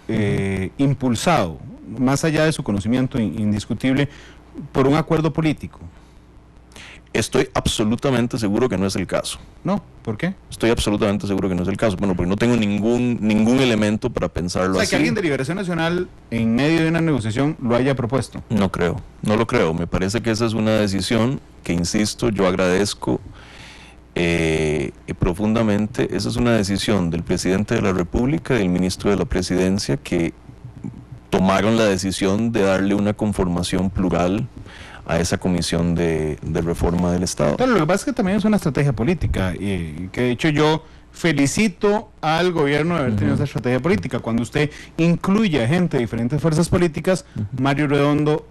impulsado, más allá de su conocimiento indiscutible, por un acuerdo político. Estoy absolutamente seguro que no es el caso. No, ¿por qué? Estoy absolutamente seguro que no es el caso. Bueno, porque no tengo ningún elemento para pensarlo así. O sea, que alguien de Liberación Nacional, en medio de una negociación, lo haya propuesto. No lo creo. Me parece que esa es una decisión que, insisto, yo agradezco profundamente. Esa es una decisión del presidente de la República y del ministro de la Presidencia, que tomaron la decisión de darle una conformación plural a esa comisión de reforma del Estado. Pero lo que pasa es que también es una estrategia política, y que de hecho yo felicito al gobierno de haber tenido esa estrategia política. Cuando usted incluye a gente de diferentes fuerzas políticas, Mario Redondo,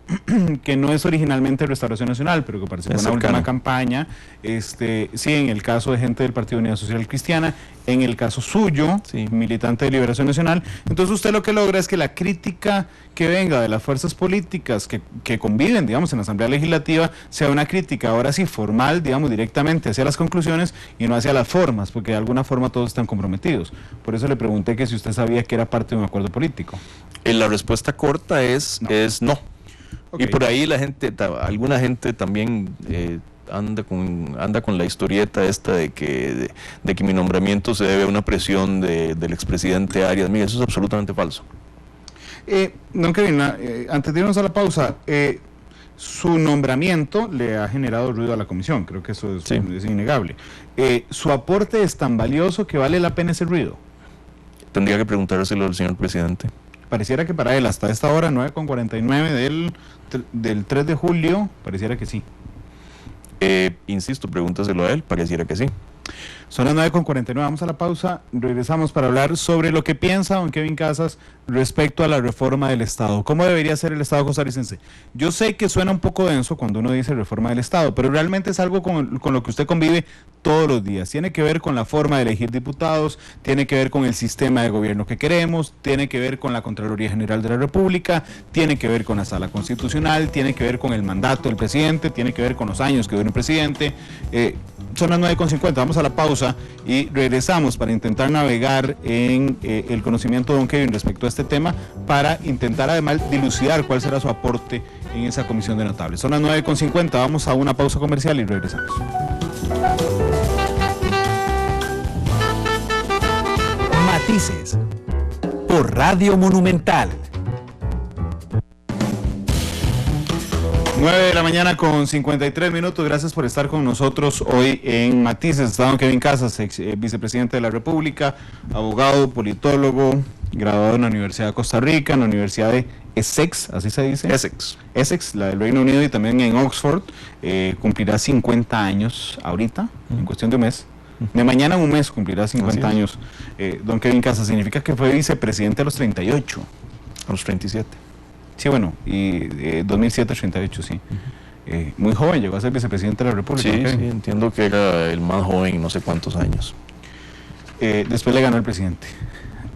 que no es originalmente Restauración Nacional, pero que participó en la última campaña, sí, en el caso de gente del Partido Unidad Social Cristiana, en el caso suyo, militante de Liberación Nacional, entonces usted lo que logra es que la crítica que venga de las fuerzas políticas que conviven, digamos, en la Asamblea Legislativa, sea una crítica, ahora sí, formal, digamos, directamente hacia las conclusiones y no hacia las formas, porque de alguna forma todos están comprometidos. Por eso le pregunté que si usted sabía que era parte de un acuerdo político. La respuesta corta es no. Okay. Y por ahí alguna gente también anda con la historieta esta de que mi nombramiento se debe a una presión del expresidente Arias. Mira, eso es absolutamente falso. Don Kevin, antes de irnos a la pausa, su nombramiento le ha generado ruido a la comisión, creo que eso es innegable. ¿Su aporte es tan valioso que vale la pena ese ruido? Tendría que preguntárselo al señor presidente. Pareciera que para él, hasta esta hora, 9:49 del 3 de julio, pareciera que sí. Insisto, pregúntaselo a él, pareciera que sí. Son las 9:49, vamos a la pausa, regresamos para hablar sobre lo que piensa don Kevin Casas respecto a la reforma del Estado. ¿Cómo debería ser el Estado costarricense? Yo sé que suena un poco denso cuando uno dice reforma del Estado, pero realmente es algo con lo que usted convive todos los días. Tiene que ver con la forma de elegir diputados, tiene que ver con el sistema de gobierno que queremos, tiene que ver con la Contraloría General de la República, tiene que ver con la Sala Constitucional, tiene que ver con el mandato del presidente, tiene que ver con los años que dura un presidente. Son las 9:50, vamos a la pausa y regresamos para intentar navegar en el conocimiento de don Kevin respecto a este tema, para intentar además dilucidar cuál será su aporte en esa comisión de notables. Son las 9:50, vamos a una pausa comercial y regresamos. Matices por Radio Monumental. 9:53 a.m, gracias por estar con nosotros hoy en Matices. Está don Kevin Casas, vicepresidente de la República, abogado, politólogo, graduado en la Universidad de Costa Rica, en la Universidad de Essex, así se dice. Essex, la del Reino Unido, y también en Oxford. Cumplirá 50 años ahorita, en cuestión de un mes. De mañana a un mes cumplirá 50 años. Don Kevin Casas, significa que fue vicepresidente a los 38. A los 37. Sí, bueno, y 2007-38, sí. Muy joven, llegó a ser vicepresidente de la República. Sí, entiendo que era el más joven, no sé cuántos años. Después le ganó el presidente.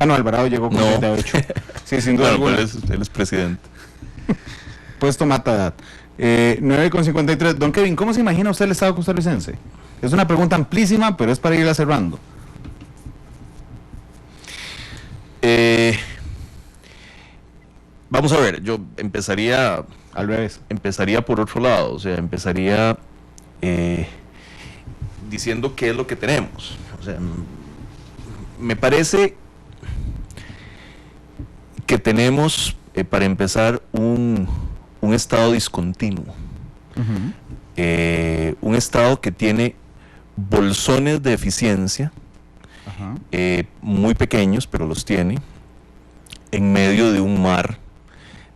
No, Alvarado llegó con 38. Sí, sin duda alguna. Él es presidente. Puesto mata edad. 9:53. Don Kevin, ¿cómo se imagina usted el Estado costarricense? Es una pregunta amplísima, pero es para irla cerrando. Vamos a ver, yo empezaría al revés. Empezaría por otro lado, o sea, empezaría diciendo qué es lo que tenemos. O sea, me parece que tenemos, para empezar, un estado discontinuo. Un estado que tiene bolsones de eficiencia, muy pequeños, pero los tiene, en medio de un mar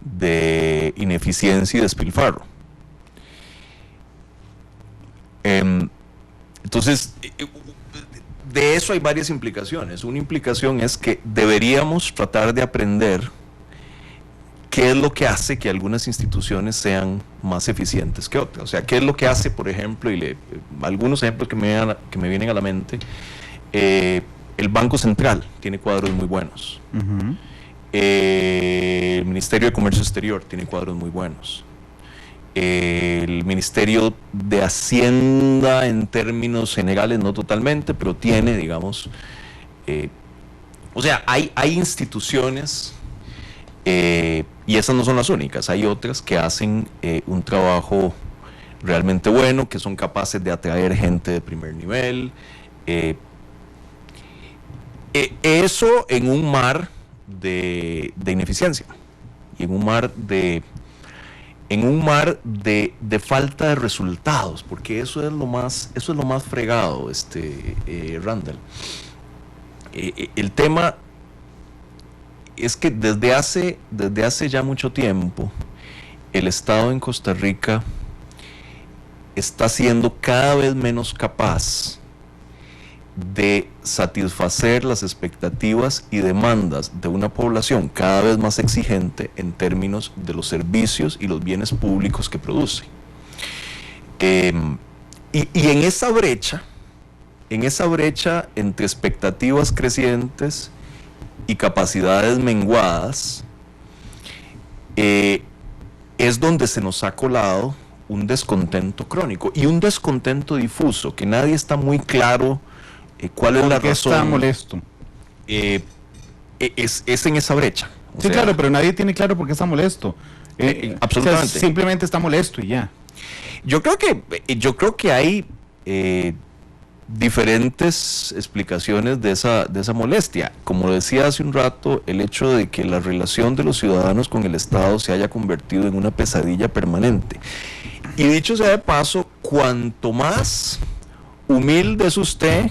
de ineficiencia y despilfarro. Entonces, de eso hay varias implicaciones. Una implicación es que deberíamos tratar de aprender qué es lo que hace que algunas instituciones sean más eficientes que otras. O sea, qué es lo que hace, por ejemplo, algunos ejemplos que me vienen a la mente, el Banco Central tiene cuadros muy buenos. El Ministerio de Comercio Exterior tiene cuadros muy buenos. El Ministerio de Hacienda, en términos generales, no totalmente, pero tiene, digamos, o sea, hay instituciones, y esas no son las únicas, hay otras que hacen un trabajo realmente bueno, que son capaces de atraer gente de primer nivel. Eso en un mar de ineficiencia y en un mar de falta de resultados, porque eso es lo más fregado, Randall. El tema es que desde hace ya mucho tiempo el Estado en Costa Rica está siendo cada vez menos capaz de satisfacer las expectativas y demandas de una población cada vez más exigente en términos de los servicios y los bienes públicos que produce. Y en esa brecha entre expectativas crecientes y capacidades menguadas, es donde se nos ha colado un descontento crónico y un descontento difuso, que nadie está muy claro cuál es la razón. ¿Por qué está molesto? Es en esa brecha. Sí, claro, pero nadie tiene claro por qué está molesto. Absolutamente. O sea, simplemente está molesto y ya. Yo creo que hay diferentes explicaciones de esa molestia. Como decía hace un rato, el hecho de que la relación de los ciudadanos con el Estado se haya convertido en una pesadilla permanente. Y dicho sea de paso, cuanto más humilde es usted,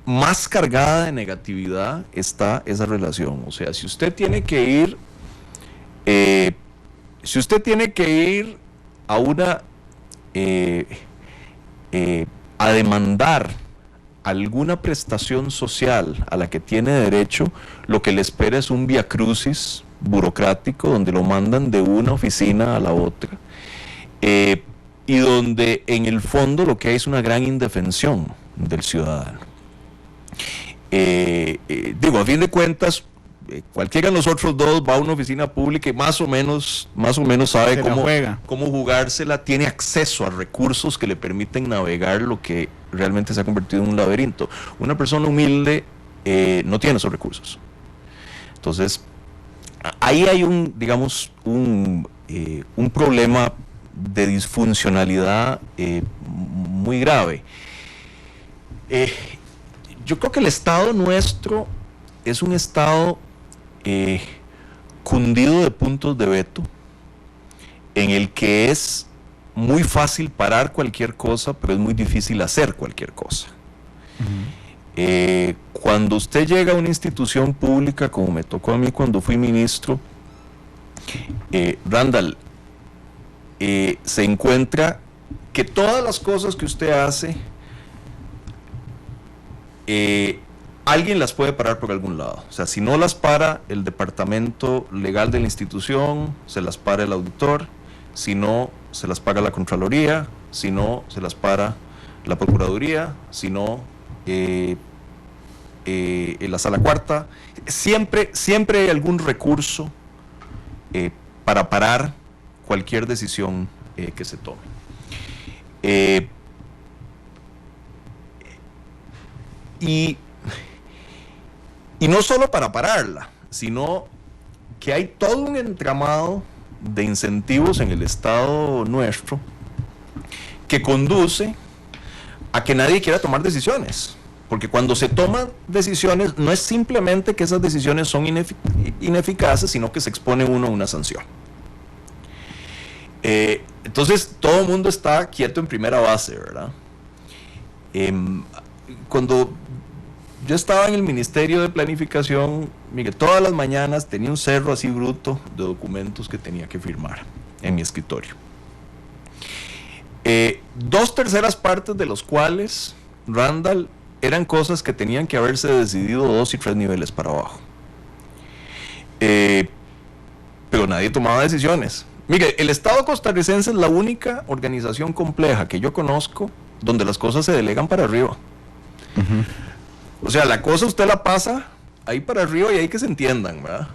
más cargada de negatividad está esa relación. O sea, si usted tiene que ir a una a demandar alguna prestación social a la que tiene derecho, lo que le espera es un viacrucis burocrático donde lo mandan de una oficina a la otra, y donde en el fondo lo que hay es una gran indefensión del ciudadano. Digo, a fin de cuentas, cualquiera de nosotros dos va a una oficina pública y más o menos sabe cómo jugársela, tiene acceso a recursos que le permiten navegar lo que realmente se ha convertido en un laberinto. Una persona humilde no tiene esos recursos. Entonces, ahí hay un problema de disfuncionalidad muy grave. Yo creo que el Estado nuestro es un Estado cundido de puntos de veto, en el que es muy fácil parar cualquier cosa, pero es muy difícil hacer cualquier cosa. Cuando usted llega a una institución pública, como me tocó a mí cuando fui ministro, Randall, se encuentra que todas las cosas que usted hace, alguien las puede parar por algún lado. O sea, si no las para el departamento legal de la institución, se las para el auditor; si no, se las paga la Contraloría; si no, se las para la Procuraduría; si no, la Sala Cuarta. Siempre hay algún recurso para parar cualquier decisión que se tome. Y no solo para pararla, sino que hay todo un entramado de incentivos en el Estado nuestro que conduce a que nadie quiera tomar decisiones. Porque cuando se toman decisiones, no es simplemente que esas decisiones son ineficaces, sino que se expone uno a una sanción. Entonces, todo el mundo está quieto en primera base, ¿verdad? Cuando yo estaba en el Ministerio de Planificación, mire, todas las mañanas tenía un cerro así bruto de documentos que tenía que firmar en mi escritorio. 2/3 partes de los cuales, Randall, eran cosas que tenían que haberse decidido 2 y 3 niveles para abajo. Pero nadie tomaba decisiones. Mire, el Estado costarricense es la única organización compleja que yo conozco donde las cosas se delegan para arriba. O sea, la cosa usted la pasa ahí para arriba y hay que se entiendan, ¿verdad?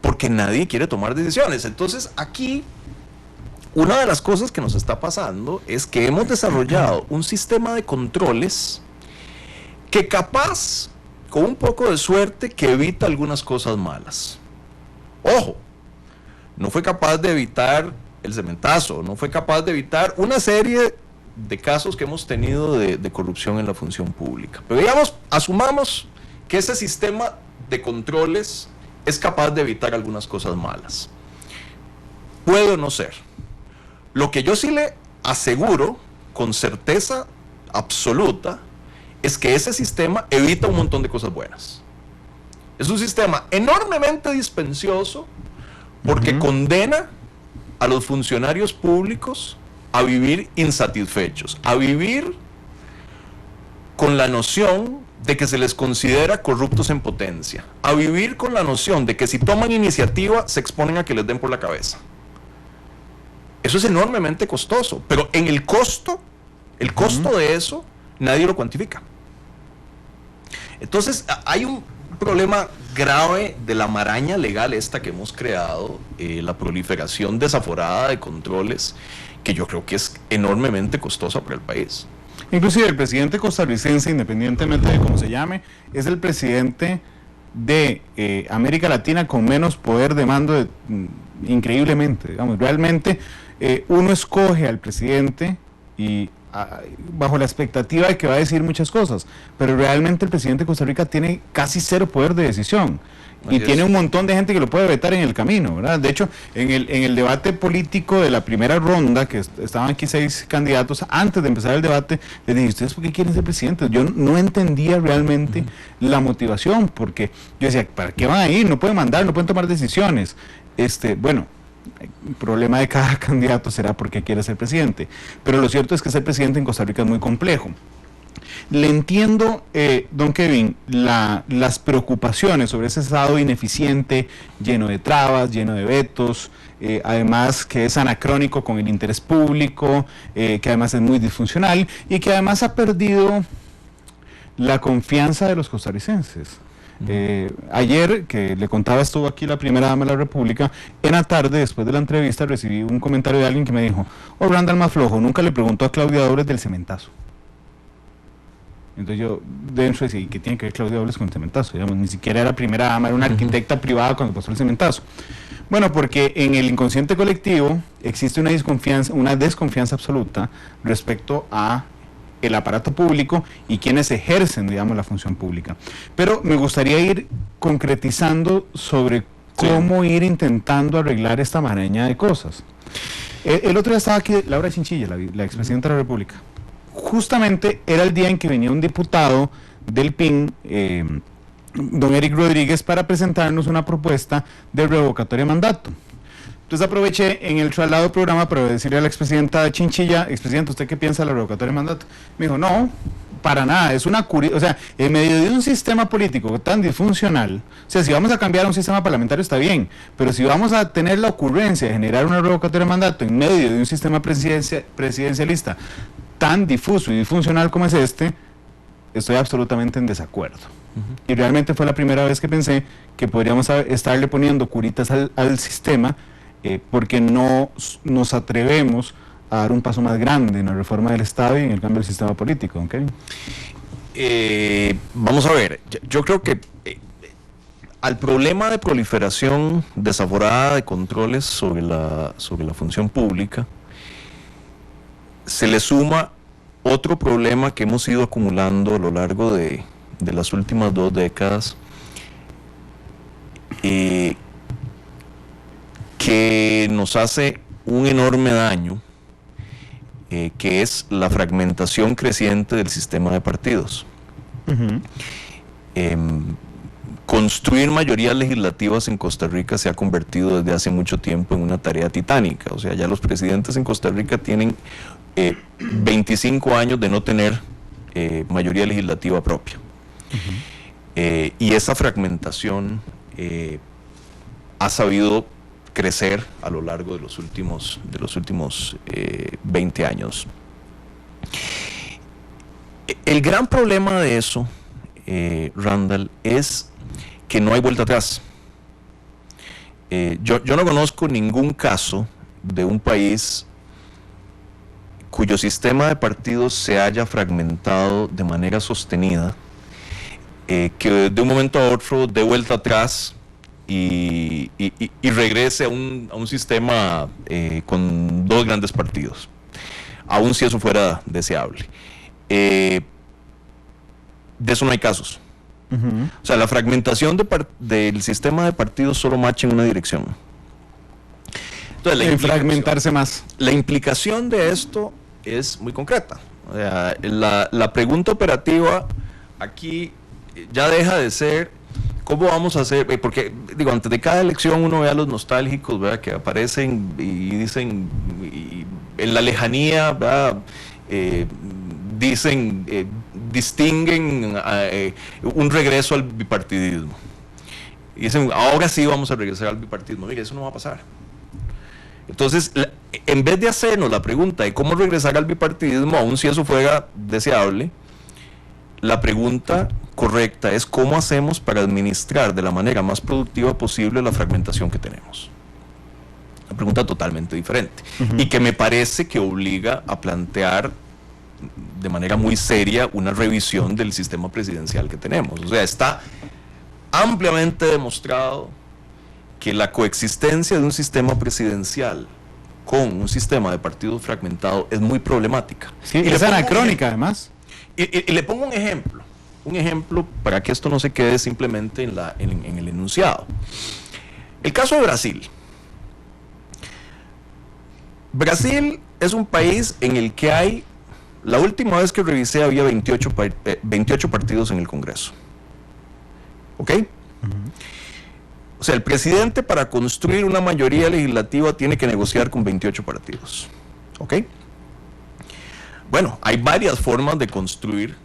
Porque nadie quiere tomar decisiones. Entonces, aquí, una de las cosas que nos está pasando es que hemos desarrollado un sistema de controles que capaz, con un poco de suerte, que evita algunas cosas malas. Ojo, no fue capaz de evitar el cementazo, no fue capaz de evitar una serie de casos que hemos tenido de corrupción en la función pública. Pero digamos, asumamos que ese sistema de controles es capaz de evitar algunas cosas malas. Puede o no ser. Lo que yo sí le aseguro con certeza absoluta es que ese sistema evita un montón de cosas buenas. Es un sistema enormemente dispensioso porque condena a los funcionarios públicos a vivir insatisfechos, a vivir con la noción de que se les considera corruptos en potencia, a vivir con la noción de que si toman iniciativa se exponen a que les den por la cabeza. Eso es enormemente costoso, pero en el costo de eso, nadie lo cuantifica. Entonces, hay un problema grave de la maraña legal esta que hemos creado, la proliferación desaforada de controles, que yo creo que es enormemente costosa para el país. Inclusive el presidente costarricense, independientemente de cómo se llame, es el presidente de América Latina con menos poder de mando increíblemente, digamos, realmente uno escoge al presidente y bajo la expectativa de que va a decir muchas cosas, pero realmente el presidente de Costa Rica tiene casi cero poder de decisión y tiene un montón de gente que lo puede vetar en el camino, ¿verdad? De hecho, en el debate político de la primera ronda, que estaban aquí 6 candidatos, antes de empezar el debate, les dije, ¿ustedes por qué quieren ser presidentes? Yo no entendía realmente la motivación, porque yo decía, ¿para qué van a ir? No pueden mandar, no pueden tomar decisiones. Bueno, el problema de cada candidato será porque quiere ser presidente, pero lo cierto es que ser presidente en Costa Rica es muy complejo. Le entiendo, don Kevin, las preocupaciones sobre ese Estado ineficiente, lleno de trabas, lleno de vetos, además que es anacrónico con el interés público, que además es muy disfuncional y que además ha perdido la confianza de los costarricenses. Ayer, que le contaba, estuvo aquí la primera dama de la República, en la tarde, después de la entrevista, recibí un comentario de alguien que me dijo, Randall más flojo, nunca le preguntó a Claudia Dobles del cementazo. Entonces yo dentro decía, ¿y qué tiene que ver Claudia Dobles con el cementazo? Digamos, ni siquiera era primera dama, era una arquitecta privada cuando pasó el cementazo. Bueno, porque en el inconsciente colectivo existe una desconfianza absoluta respecto a el aparato público y quienes ejercen, digamos, la función pública. Pero me gustaría ir concretizando sobre cómo ir intentando arreglar esta maraña de cosas. El otro día estaba aquí Laura Chinchilla, la expresidenta de la República. Justamente era el día en que venía un diputado del PIN, don Eric Rodríguez, para presentarnos una propuesta de revocatoria de mandato. Entonces aproveché en el traslado del programa para decirle a la expresidenta Chinchilla, expresidenta, ¿usted qué piensa de la revocatoria de mandato? Me dijo, no, para nada, es una o sea, en medio de un sistema político tan disfuncional, o sea, si vamos a cambiar a un sistema parlamentario está bien, pero si vamos a tener la ocurrencia de generar una revocatoria de mandato en medio de un sistema presidencialista tan difuso y disfuncional como es este, estoy absolutamente en desacuerdo. Y realmente fue la primera vez que pensé que podríamos estarle poniendo curitas al sistema, porque no nos atrevemos a dar un paso más grande en la reforma del Estado y en el cambio del sistema político, ¿ok? Vamos a ver, yo creo que al problema de proliferación desaforada de controles sobre la función pública se le suma otro problema que hemos ido acumulando a lo largo de las últimas 2 décadas, que nos hace un enorme daño, que es la fragmentación creciente del sistema de partidos. Construir mayorías legislativas en Costa Rica se ha convertido desde hace mucho tiempo en una tarea titánica. O sea, ya los presidentes en Costa Rica tienen 25 años de no tener mayoría legislativa propia. Y esa fragmentación ha sabido crecer a lo largo de los últimos 20 años. El gran problema de eso, Randall, es que no hay vuelta atrás. Yo no conozco ningún caso de un país cuyo sistema de partidos se haya fragmentado de manera sostenida, que de un momento a otro dé vuelta atrás y regrese a un sistema con 2 grandes partidos, aun si eso fuera deseable. De eso no hay casos. O sea, la fragmentación del sistema de partidos solo marcha en una dirección. Entonces, fragmentarse más. La implicación de esto es muy concreta. O sea, la pregunta operativa aquí ya deja de ser ¿Cómo vamos a hacer? Porque, digo, antes de cada elección uno ve a los nostálgicos, ¿verdad?, que aparecen y dicen, en la lejanía, ¿verdad?, distinguen un regreso al bipartidismo. Y dicen, ahora sí vamos a regresar al bipartidismo. Mire, eso no va a pasar. Entonces, en vez de hacernos la pregunta de cómo regresar al bipartidismo, aun si eso fuera deseable, la pregunta correcta es cómo hacemos para administrar de la manera más productiva posible la fragmentación que tenemos. Una pregunta totalmente diferente. Y que me parece que obliga a plantear de manera muy seria una revisión del sistema presidencial que tenemos. O sea, está ampliamente demostrado que la coexistencia de un sistema presidencial con un sistema de partidos fragmentado es muy problemática. Sí, y es anacrónica además. Y le pongo un ejemplo para que esto no se quede simplemente en el enunciado. El caso de Brasil. Brasil es un país en el que hay, la última vez que revisé había 28 partidos en el Congreso. ¿Ok? O sea, el presidente para construir una mayoría legislativa tiene que negociar con 28 partidos. ¿Ok? Bueno, hay varias formas de construir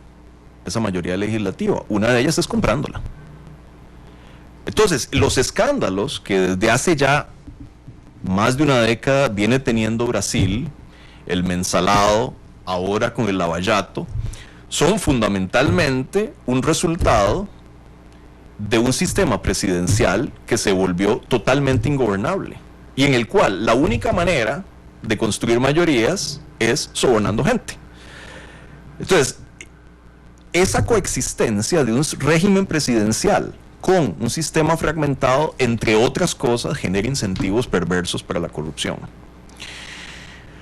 esa mayoría legislativa. Una de ellas es comprándola. Entonces, los escándalos que desde hace ya más de una década viene teniendo Brasil, el mensalado, ahora con el lavallato, son fundamentalmente un resultado de un sistema presidencial que se volvió totalmente ingobernable y en el cual la única manera de construir mayorías es sobornando gente. Entonces, esa coexistencia de un régimen presidencial con un sistema fragmentado, entre otras cosas, genera incentivos perversos para la corrupción.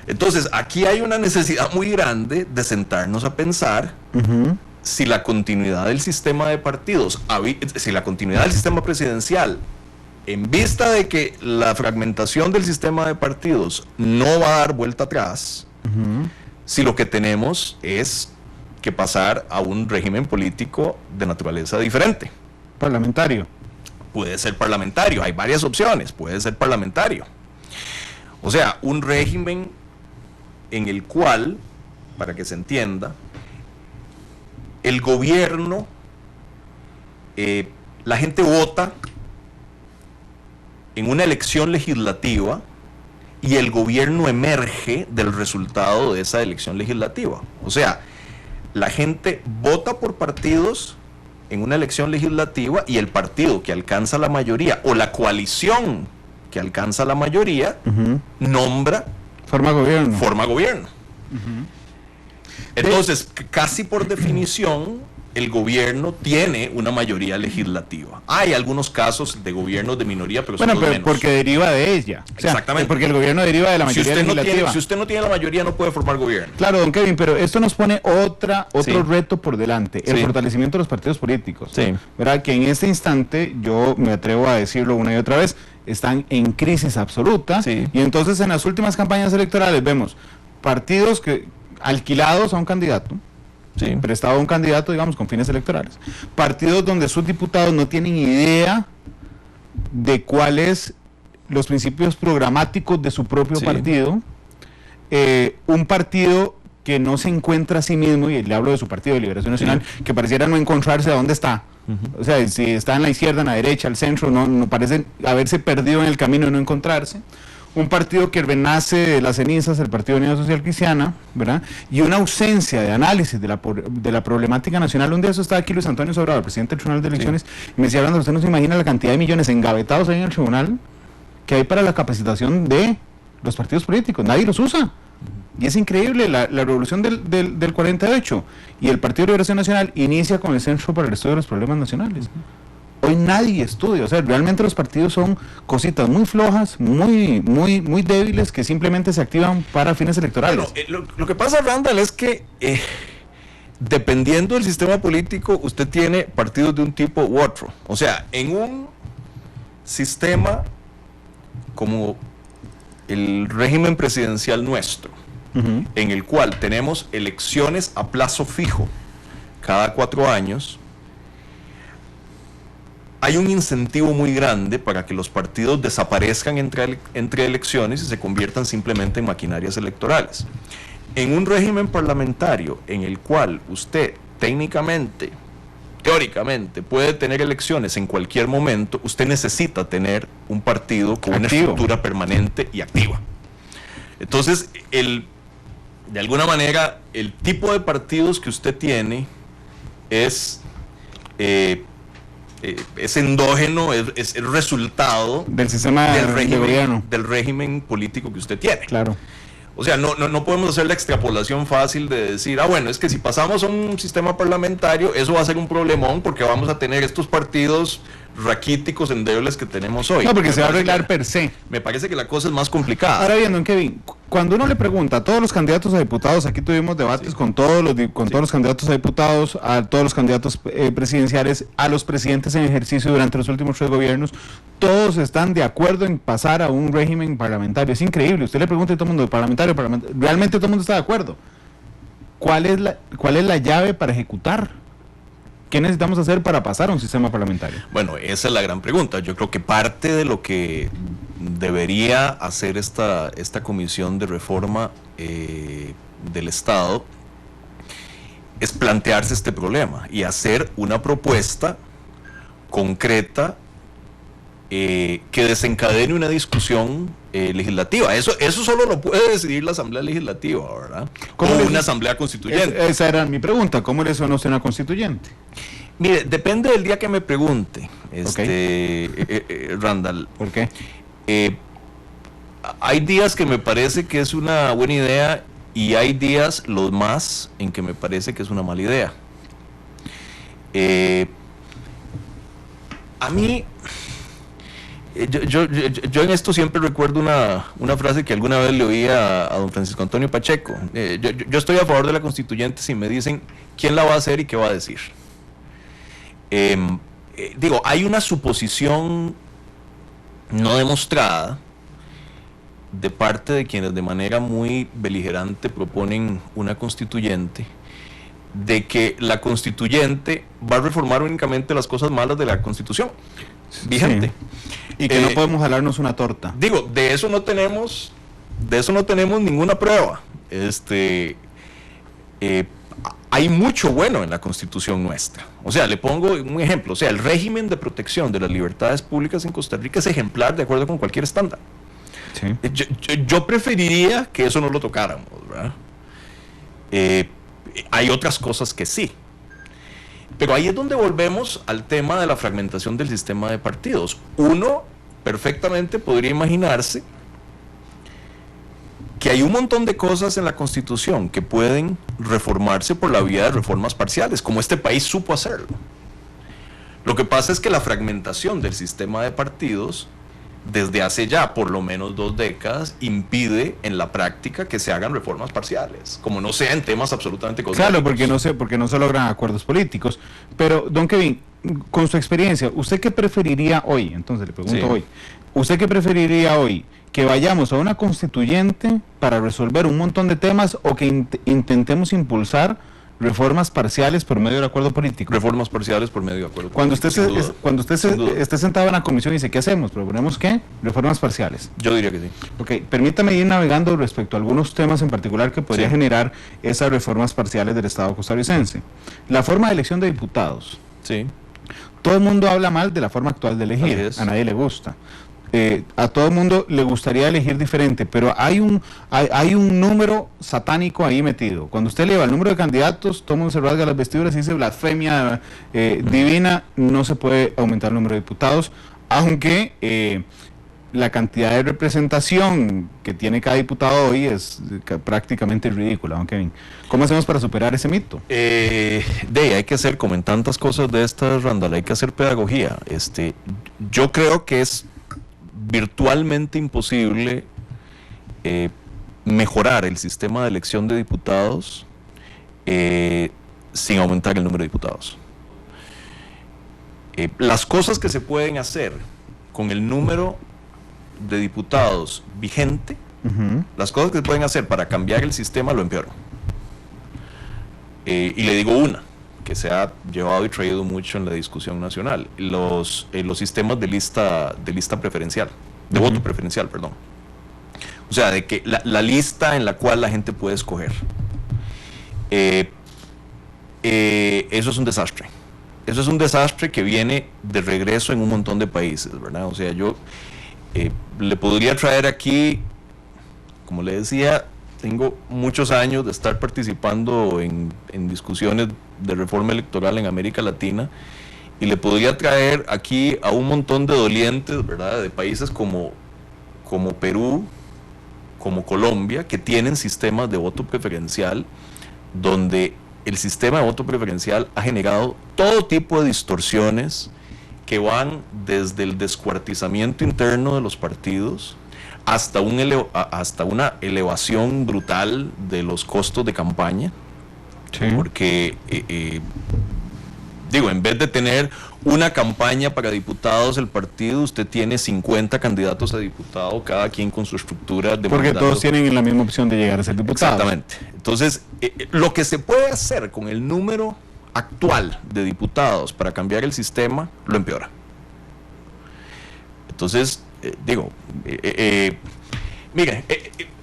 Entonces, aquí hay una necesidad muy grande de sentarnos a pensar si la continuidad del sistema de partidos, si la continuidad del sistema presidencial, en vista de que la fragmentación del sistema de partidos no va a dar vuelta atrás, si lo que tenemos es que pasar a un régimen político de naturaleza diferente. Parlamentario. Puede ser parlamentario, hay varias opciones, puede ser parlamentario. O sea, un régimen en el cual, para que se entienda, el gobierno, la gente vota en una elección legislativa y el gobierno emerge del resultado de esa elección legislativa. O sea, la gente vota por partidos en una elección legislativa y el partido que alcanza la mayoría o la coalición que alcanza la mayoría nombra, forma gobierno. Entonces, casi por definición, el gobierno tiene una mayoría legislativa. Hay algunos casos de gobiernos de minoría, pero son los menos. Porque deriva de ella. O sea, exactamente. Porque el gobierno deriva de la mayoría legislativa. Si usted no tiene la mayoría, no puede formar gobierno. Claro, don Kevin, pero esto nos pone otro reto por delante, el fortalecimiento de los partidos políticos. Sí. ¿Verdad? Que en este instante, yo me atrevo a decirlo una y otra vez, están en crisis absoluta. Sí. Y entonces en las últimas campañas electorales vemos partidos alquilados a un candidato, prestado a un candidato, digamos, con fines electorales. Partidos donde sus diputados no tienen idea de cuáles los principios programáticos de su propio partido. Un partido que no se encuentra a sí mismo, y le hablo de su Partido de Liberación Nacional, que pareciera no encontrarse a dónde está. O sea, si está en la izquierda, en la derecha, al centro, no parece haberse perdido en el camino y no encontrarse. Un partido que renace de las cenizas, el Partido de Unidad Social Cristiana, ¿verdad? Y una ausencia de análisis de la problemática nacional. Un día eso estaba aquí Luis Antonio Sobrado, el presidente del Tribunal de Elecciones, y me decía, hablando, usted no se imagina la cantidad de millones engavetados ahí en el tribunal que hay para la capacitación de los partidos políticos. Nadie los usa. Y es increíble la revolución del 48. Y el Partido de Liberación Nacional inicia con el Centro para el Estudio de los Problemas Nacionales. Hoy nadie estudia, o sea, realmente los partidos son cositas muy flojas, muy débiles, que simplemente se activan para fines electorales. Bueno, lo que pasa, Randall, es que dependiendo del sistema político, usted tiene partidos de un tipo u otro. O sea, en un sistema como el régimen presidencial nuestro, en el cual tenemos elecciones a plazo fijo cada 4 años, hay un incentivo muy grande para que los partidos desaparezcan entre elecciones y se conviertan simplemente en maquinarias electorales. En un régimen parlamentario en el cual usted técnicamente, teóricamente, puede tener elecciones en cualquier momento, usted necesita tener un partido con una estructura permanente y activa. Entonces, de alguna manera, el tipo de partidos que usted tiene es endógeno, es el resultado del sistema del régimen político que usted tiene. Claro. O sea, no podemos hacer la extrapolación fácil de decir, bueno, es que si pasamos a un sistema parlamentario, eso va a ser un problemón porque vamos a tener estos partidos raquíticos, endebles que tenemos hoy. No, porque se va a arreglar per se. Me parece que la cosa es más complicada. Ahora bien, don Kevin, cuando uno le pregunta a todos los candidatos a diputados, aquí tuvimos debates con todos los candidatos a diputados, a todos los candidatos presidenciales, a los presidentes en ejercicio durante los últimos 3 gobiernos, todos están de acuerdo en pasar a un régimen parlamentario. Es increíble, usted le pregunta a todo el mundo, parlamentario, realmente todo el mundo está de acuerdo. ¿Cuál es la llave para ejecutar? ¿Qué necesitamos hacer para pasar a un sistema parlamentario? Bueno, esa es la gran pregunta. Yo creo que parte de lo que debería hacer esta comisión de reforma del Estado es plantearse este problema y hacer una propuesta concreta que desencadene una discusión legislativa. Eso solo lo puede decidir la Asamblea Legislativa, ¿verdad? Como una Asamblea Constituyente. Esa era mi pregunta, ¿cómo le suena a usted una constituyente? Mire, depende del día que me pregunte, Randall. ¿Por qué? Hay días que me parece que es una buena idea y hay días, los más, en que me parece que es una mala idea. A mí... Yo en esto siempre recuerdo una frase que alguna vez le oí a don Francisco Antonio Pacheco. Yo estoy a favor de la constituyente si me dicen quién la va a hacer y qué va a decir. Hay una suposición no demostrada de parte de quienes de manera muy beligerante proponen una constituyente, de que la constituyente va a reformar únicamente las cosas malas de la Constitución vigente. Sí. Y que no podemos jalarnos una torta. De eso no tenemos ninguna prueba. Hay mucho bueno en la Constitución nuestra. O sea, le pongo un ejemplo. O sea, el régimen de protección de las libertades públicas en Costa Rica es ejemplar de acuerdo con cualquier estándar. Sí. Yo preferiría que eso no lo tocáramos, ¿verdad? Hay otras cosas que sí. Pero ahí es donde volvemos al tema de la fragmentación del sistema de partidos. Uno perfectamente podría imaginarse que hay un montón de cosas en la Constitución que pueden reformarse por la vía de reformas parciales, como este país supo hacerlo. Lo que pasa es que la fragmentación del sistema de partidos, desde hace ya por lo menos 2 décadas, impide en la práctica que se hagan reformas parciales, como no sea en temas absolutamente cosméticos. Claro, porque no se logran acuerdos políticos. Pero, don Kevin, con su experiencia, ¿usted qué preferiría hoy? Entonces le pregunto hoy, ¿usted qué preferiría hoy? ¿Que vayamos a una constituyente para resolver un montón de temas o que intentemos impulsar reformas parciales por medio del acuerdo político? Reformas parciales por medio de acuerdo político. Cuando usted esté sentado en la comisión y dice, ¿qué hacemos? ¿Proponemos qué? Reformas parciales. Yo diría que sí. Ok, permítame ir navegando respecto a algunos temas en particular que podría generar esas reformas parciales del Estado costarricense. La forma de elección de diputados. Sí. Todo el mundo habla mal de la forma actual de elegir. A nadie le gusta. A todo el mundo le gustaría elegir diferente, pero hay un número satánico ahí metido. Cuando usted eleva el número de candidatos, todo el mundo se rasga las vestiduras y dice blasfemia divina, no se puede aumentar el número de diputados, aunque la cantidad de representación que tiene cada diputado hoy es prácticamente ridícula, don Kevin. ¿Cómo hacemos para superar ese mito? Hay que hacer, como en tantas cosas de estas, Randall, hay que hacer pedagogía. Yo creo que es virtualmente imposible mejorar el sistema de elección de diputados sin aumentar el número de diputados. Las cosas que se pueden hacer con el número de diputados vigente, las cosas que se pueden hacer para cambiar el sistema lo empeoran. Y le digo una, que se ha llevado y traído mucho en la discusión nacional, los sistemas de lista preferencial, de voto preferencial, perdón. O sea, de que la lista en la cual la gente puede escoger. Eso es un desastre. Eso es un desastre que viene de regreso en un montón de países, ¿verdad? O sea, yo le podría traer aquí, como le decía, tengo muchos años de estar participando en discusiones de reforma electoral en América Latina, y le podría traer aquí a un montón de dolientes, ¿verdad? De países como Perú, como Colombia, que tienen sistemas de voto preferencial, donde el sistema de voto preferencial ha generado todo tipo de distorsiones que van desde el descuartizamiento interno de los partidos hasta una elevación brutal de los costos de campaña. Sí. Porque en vez de tener una campaña para diputados, el partido, usted tiene 50 candidatos a diputado, cada quien con su estructura de porque mandato. Todos tienen la misma opción de llegar a ser diputados. Exactamente. Entonces, lo que se puede hacer con el número actual de diputados para cambiar el sistema, lo empeora. Entonces, mire,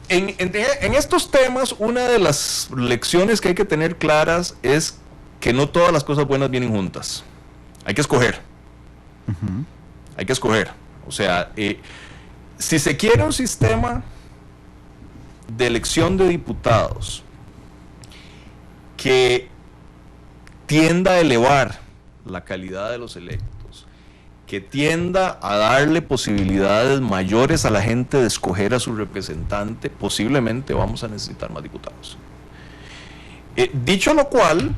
en estos temas, una de las lecciones que hay que tener claras es que no todas las cosas buenas vienen juntas. Hay que escoger. Hay que escoger. O sea, si se quiere un sistema de elección de diputados que tienda a elevar la calidad de los electos, que tienda a darle posibilidades mayores a la gente de escoger a su representante, posiblemente vamos a necesitar más diputados. Dicho lo cual,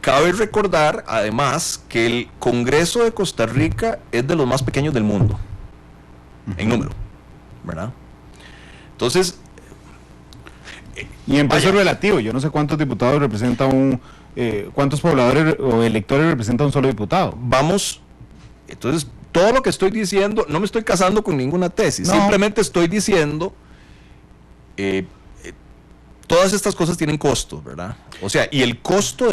cabe recordar además que el Congreso de Costa Rica es de los más pequeños del mundo en número, ¿verdad? Entonces, y en peso relativo, yo no sé cuántos diputados representa cuántos pobladores o electores representa un solo diputado. Entonces, todo lo que estoy diciendo, no me estoy casando con ninguna tesis, simplemente estoy diciendo todas estas cosas tienen costos, ¿verdad? O sea, y el costo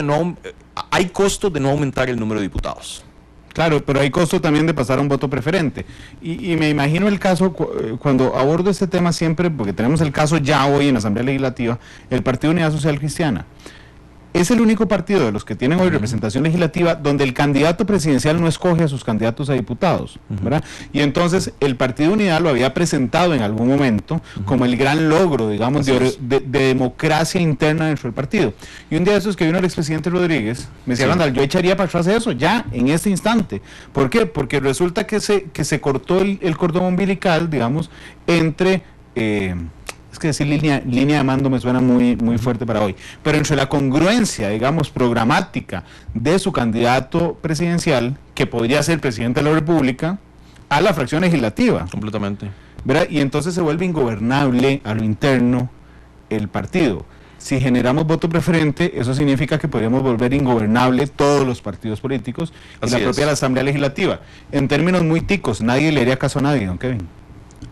hay costos de no aumentar el número de diputados. Claro, pero hay costo también de pasar a un voto preferente. Y me imagino el caso, cuando abordo este tema siempre, porque tenemos el caso ya hoy en la Asamblea Legislativa, el Partido Unidad Social Cristiana. Es el único partido de los que tienen hoy representación legislativa donde el candidato presidencial no escoge a sus candidatos a diputados, ¿verdad? Y entonces el Partido Unidad lo había presentado en algún momento como el gran logro, digamos, de democracia interna dentro del partido. Y un día de esos que vino el expresidente Rodríguez, me decía, Randall, yo echaría para atrás eso ya, en este instante. ¿Por qué? Porque resulta que se cortó el cordón umbilical, digamos, entre... es que decir línea de mando me suena muy fuerte para hoy, pero entre la congruencia, digamos, programática de su candidato presidencial, que podría ser presidente de la República, a la fracción legislativa. Completamente. ¿Verdad? Y entonces se vuelve ingobernable a lo interno el partido. Si generamos voto preferente, eso significa que podríamos volver ingobernable todos los partidos políticos y la propia Asamblea Legislativa. En términos muy ticos, nadie le haría caso a nadie, don Kevin.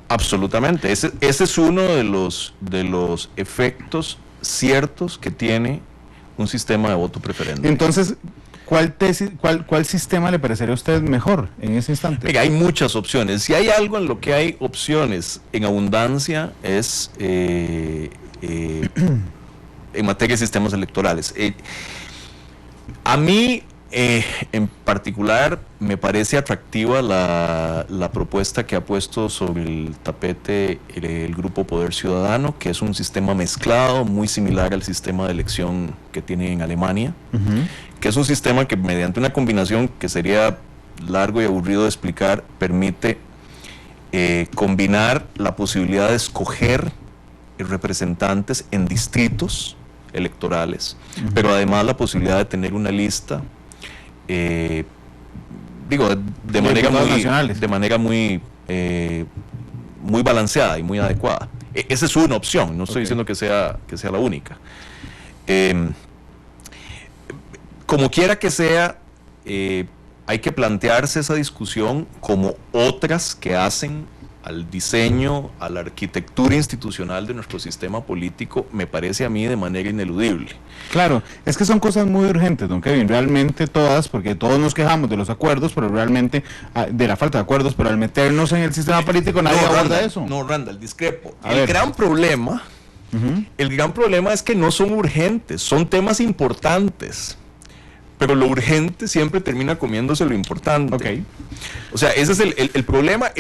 Absolutamente, ese es uno de los efectos ciertos que tiene un sistema de voto preferente. Entonces, ¿cuál sistema le parecería a usted mejor en ese instante? Mira, hay muchas opciones. Si hay algo en lo que hay opciones en abundancia es en materia de sistemas electorales. A mí, en particular, me parece atractiva la propuesta que ha puesto sobre el tapete el Grupo Poder Ciudadano, que es un sistema mezclado muy similar al sistema de elección que tiene en Alemania, que es un sistema que mediante una combinación que sería largo y aburrido de explicar, permite combinar la posibilidad de escoger representantes en distritos electorales, pero además la posibilidad de tener una lista de manera muy balanceada y muy adecuada. Esa es una opción, no estoy diciendo que sea la única. Como quiera que sea, hay que plantearse esa discusión como otras que hacen al diseño, a la arquitectura institucional de nuestro sistema político, me parece a mí de manera ineludible. Claro, es que son cosas muy urgentes, don Kevin, realmente todas, porque todos nos quejamos de los acuerdos, pero realmente de la falta de acuerdos, pero al meternos en el sistema político nadie aborda eso. No, Randall, discrepo. El gran problema es que no son urgentes, son temas importantes. Pero lo urgente siempre termina comiéndose lo importante. Okay. O sea, ese es el problema.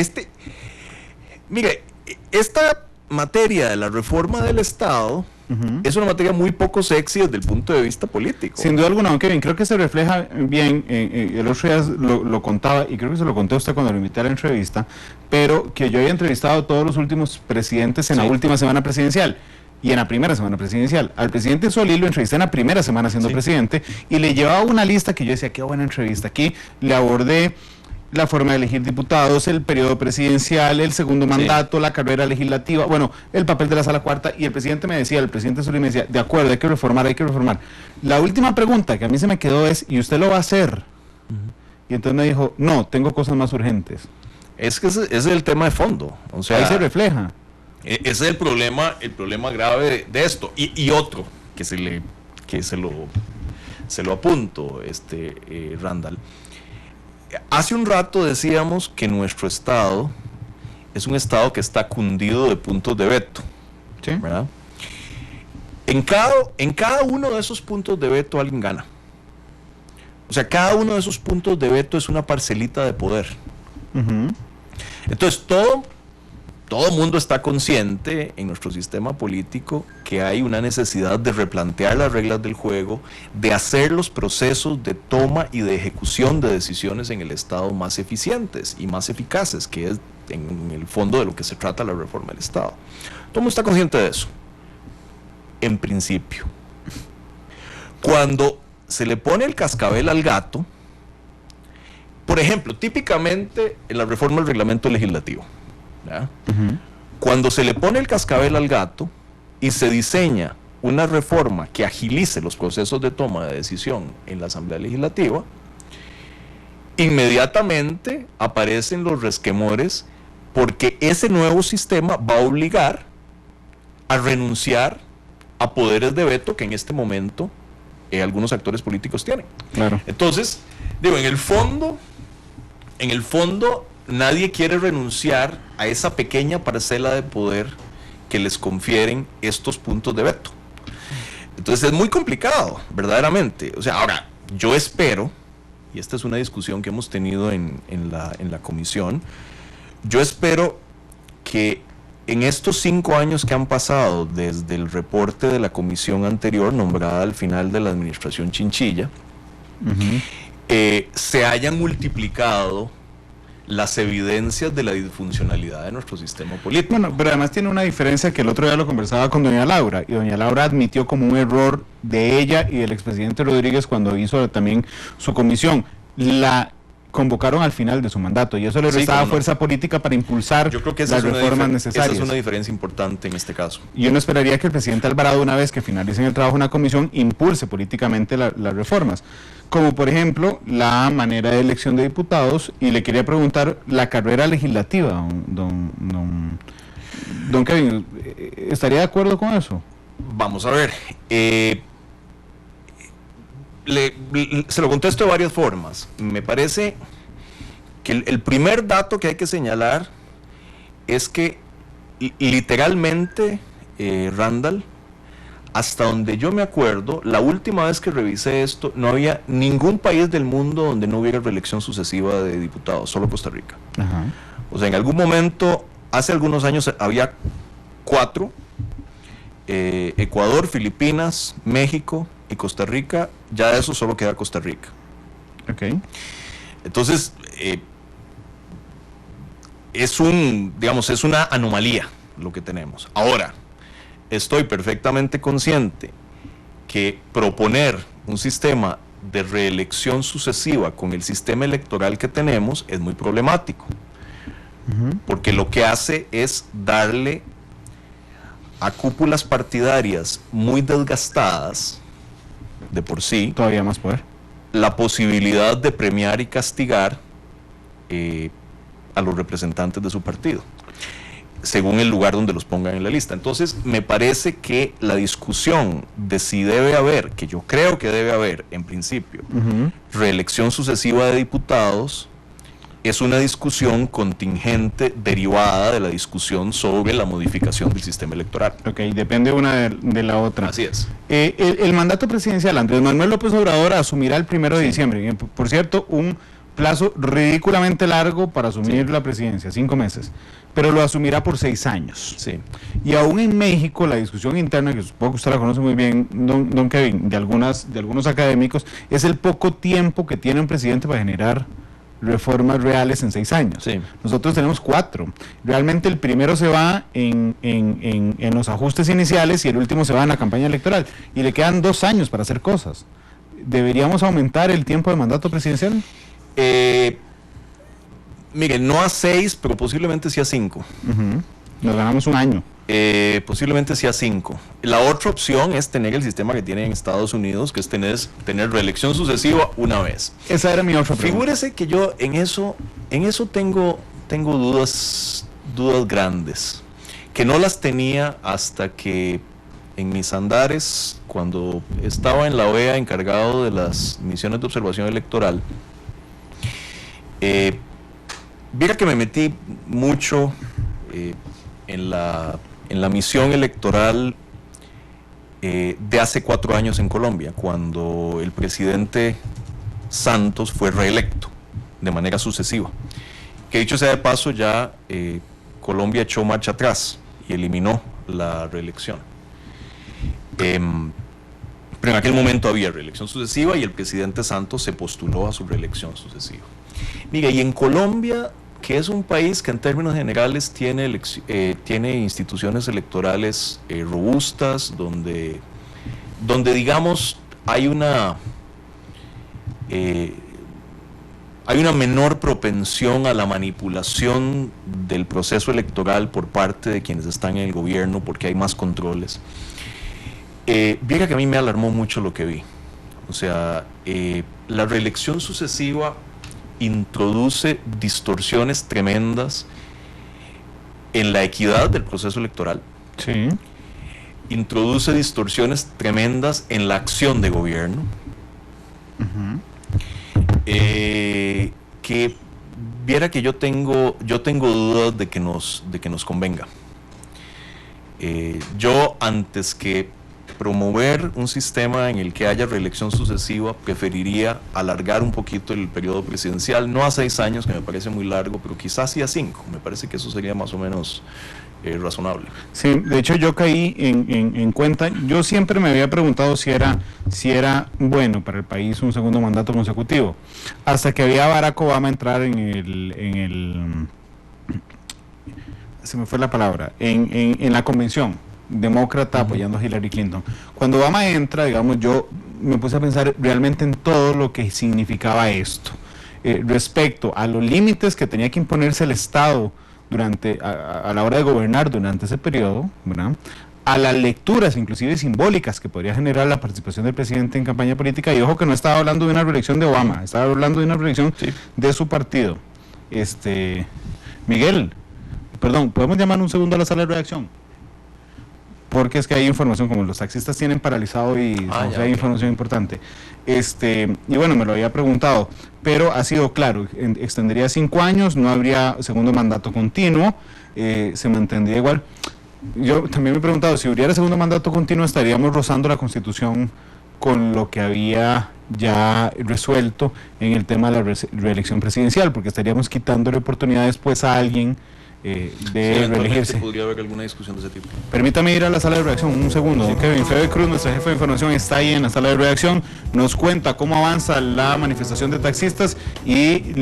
Mire, esta materia de la reforma del Estado es una materia muy poco sexy desde el punto de vista político. Sin duda alguna, don Kevin, creo que se refleja bien, el otro día lo contaba, y creo que se lo conté a usted cuando lo invité a la entrevista, pero que yo había entrevistado a todos los últimos presidentes en la última semana presidencial. Y en la primera semana presidencial. Al presidente Solís lo entrevisté en la primera semana siendo presidente y le llevaba una lista que yo decía, qué buena entrevista. Aquí le abordé la forma de elegir diputados, el periodo presidencial, el segundo mandato, la carrera legislativa, bueno, el papel de la sala cuarta, y el presidente Solís me decía, de acuerdo, hay que reformar. La última pregunta que a mí se me quedó es, ¿y usted lo va a hacer? Y entonces me dijo, no, tengo cosas más urgentes. Es que ese es el tema de fondo. O sea, ahí se refleja. Ese es el problema grave de esto. Y otro que se lo apunto, Randall. Hace un rato decíamos que nuestro Estado es un Estado que está cundido de puntos de veto. ¿Sí? ¿Verdad? En cada uno de esos puntos de veto alguien gana. O sea, cada uno de esos puntos de veto es una parcelita de poder. Entonces, todo mundo está consciente en nuestro sistema político que hay una necesidad de replantear las reglas del juego, de hacer los procesos de toma y de ejecución de decisiones en el Estado más eficientes y más eficaces, que es en el fondo de lo que se trata la reforma del Estado. Todo el mundo está consciente de eso, en principio. Cuando se le pone el cascabel al gato, por ejemplo, típicamente en la reforma del reglamento legislativo, ¿ya? Cuando se le pone el cascabel al gato y se diseña una reforma que agilice los procesos de toma de decisión en la Asamblea Legislativa, inmediatamente aparecen los resquemores porque ese nuevo sistema va a obligar a renunciar a poderes de veto que en este momento algunos actores políticos tienen. Claro. Entonces, digo, en el fondo nadie quiere renunciar a esa pequeña parcela de poder que les confieren estos puntos de veto. Entonces es muy complicado, verdaderamente. O sea, ahora, yo espero, y esta es una discusión que hemos tenido en la comisión, yo espero que en estos 5 años que han pasado desde el reporte de la comisión anterior, nombrada al final de la administración Chinchilla, se hayan multiplicado las evidencias de la disfuncionalidad de nuestro sistema político. Bueno, pero además tiene una diferencia que el otro día lo conversaba con doña Laura, y doña Laura admitió como un error de ella y del expresidente Rodríguez cuando hizo también su comisión. La convocaron al final de su mandato y eso le restaba fuerza política para impulsar las reformas necesarias. Esa es una diferencia importante en este caso. Yo no esperaría que el presidente Alvarado, una vez que finalicen el trabajo de una comisión, impulse políticamente las reformas, como por ejemplo la manera de elección de diputados, y le quería preguntar la carrera legislativa, don Kevin, ¿estaría de acuerdo con eso? Vamos a ver, se lo contesto de varias formas. Me parece que el primer dato que hay que señalar es que literalmente, Randall, hasta donde yo me acuerdo, la última vez que revisé esto, no había ningún país del mundo donde no hubiera reelección sucesiva de diputados, solo Costa Rica. Ajá. O sea, en algún momento, hace algunos años había 4, Ecuador, Filipinas, México y Costa Rica. Ya de eso solo queda Costa Rica. Okay. Entonces, es una anomalía lo que tenemos. Ahora, estoy perfectamente consciente que proponer un sistema de reelección sucesiva con el sistema electoral que tenemos es muy problemático, porque lo que hace es darle a cúpulas partidarias muy desgastadas de por sí todavía más poder, la posibilidad de premiar y castigar a los representantes de su partido. según el lugar donde los pongan en la lista. Entonces, me parece que la discusión de si debe haber, que yo creo que debe haber, en principio, reelección sucesiva de diputados, es una discusión contingente derivada de la discusión sobre la modificación del sistema electoral. Ok, depende una de la otra. Así es. El mandato presidencial, Andrés Manuel López Obrador asumirá el 1 de diciembre. Por cierto, un plazo ridículamente largo para asumir la presidencia, 5 meses, pero lo asumirá por 6 años. Sí. Y aún en México, la discusión interna, que supongo que usted la conoce muy bien, don Kevin, de algunos académicos, es el poco tiempo que tiene un presidente para generar reformas reales en 6 años. Sí. Nosotros tenemos 4. Realmente el primero se va en los ajustes iniciales y el último se va en la campaña electoral. Y le quedan 2 años para hacer cosas. ¿Deberíamos aumentar el tiempo de mandato presidencial? Mire, no a 6, pero posiblemente sí a 5. Nos ganamos un año. Posiblemente sí a 5. La otra opción es tener el sistema que tienen en Estados Unidos, que es tener reelección sucesiva una vez. Esa era mi otra pregunta. Figúrese que yo en eso tengo dudas grandes, que no las tenía hasta que en mis andares, cuando estaba en la OEA encargado de las misiones de observación electoral, viera que me metí mucho en la misión electoral de hace 4 años en Colombia, cuando el presidente Santos fue reelecto de manera sucesiva. Que dicho sea de paso, ya Colombia echó marcha atrás y eliminó la reelección. Pero en aquel momento había reelección sucesiva y el presidente Santos se postuló a su reelección sucesiva. Mira, y en Colombia, que es un país que en términos generales tiene instituciones electorales robustas, donde digamos hay una menor propensión a la manipulación del proceso electoral por parte de quienes están en el gobierno, porque hay más controles. Viera que a mí me alarmó mucho lo que vi. O sea, la reelección sucesiva introduce distorsiones tremendas en la equidad del proceso electoral. Sí. Introduce distorsiones tremendas en la acción de gobierno. Que viera que yo tengo dudas de que nos convenga. Yo, antes que promover un sistema en el que haya reelección sucesiva, preferiría alargar un poquito el periodo presidencial, no a 6 años, que me parece muy largo, pero quizás sí a 5. Me parece que eso sería más o menos razonable. Sí, de hecho yo caí en cuenta. Yo siempre me había preguntado si era bueno para el país un segundo mandato consecutivo, hasta que había Barack Obama entrar se me fue la palabra, en la convención demócrata apoyando a Hillary Clinton. Cuando Obama entra, digamos, yo me puse a pensar realmente en todo lo que significaba esto, respecto a los límites que tenía que imponerse el Estado a la hora de gobernar durante ese periodo, ¿verdad?, a las lecturas inclusive simbólicas que podría generar la participación del presidente en campaña política. Y ojo que no estaba hablando de una reelección de Obama, estaba hablando de una reelección de su partido. Miguel, perdón, ¿podemos llamar un segundo a la sala de redacción? Porque es que hay información, como los taxistas tienen paralizado y hay información importante. Y bueno, me lo había preguntado, pero ha sido claro, extendería 5 años, no habría segundo mandato continuo, se mantendría igual. Yo también me he preguntado, si hubiera segundo mandato continuo, estaríamos rozando la Constitución con lo que había ya resuelto en el tema de la reelección presidencial, porque estaríamos quitándole oportunidad después a alguien de reelegirse. Podría haber alguna discusión de ese tipo. Permítame ir a la sala de redacción un segundo. Don Kevin Febe Cruz, nuestra jefe de información, está ahí en la sala de redacción. Nos cuenta cómo avanza la manifestación de taxistas y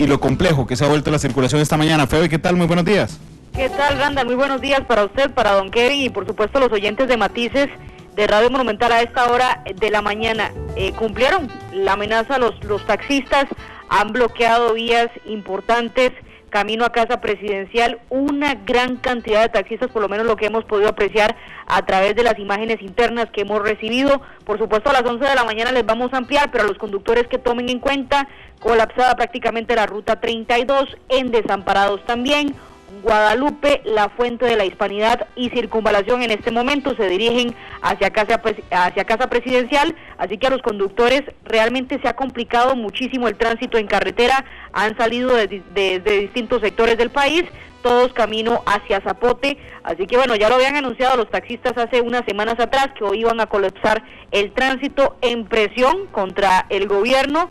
lo complejo que se ha vuelto la circulación esta mañana. Febe, ¿qué tal? Muy buenos días. ¿Qué tal, Randall? Muy buenos días para usted, para don Kevin y por supuesto los oyentes de Matices de Radio Monumental a esta hora de la mañana. Cumplieron la amenaza, los taxistas han bloqueado vías importantes camino a Casa Presidencial, una gran cantidad de taxistas, por lo menos lo que hemos podido apreciar a través de las imágenes internas que hemos recibido. Por supuesto, a las 11 de la mañana les vamos a ampliar, pero a los conductores que tomen en cuenta, colapsada prácticamente la ruta 32, en Desamparados también, Guadalupe, La Fuente de la Hispanidad y Circunvalación. En este momento se dirigen hacia Casa Presidencial, así que a los conductores realmente se ha complicado muchísimo el tránsito en carretera. Han salido desde distintos sectores del país, todos camino hacia Zapote, así que bueno, ya lo habían anunciado los taxistas hace unas semanas atrás que hoy iban a colapsar el tránsito en presión contra el gobierno.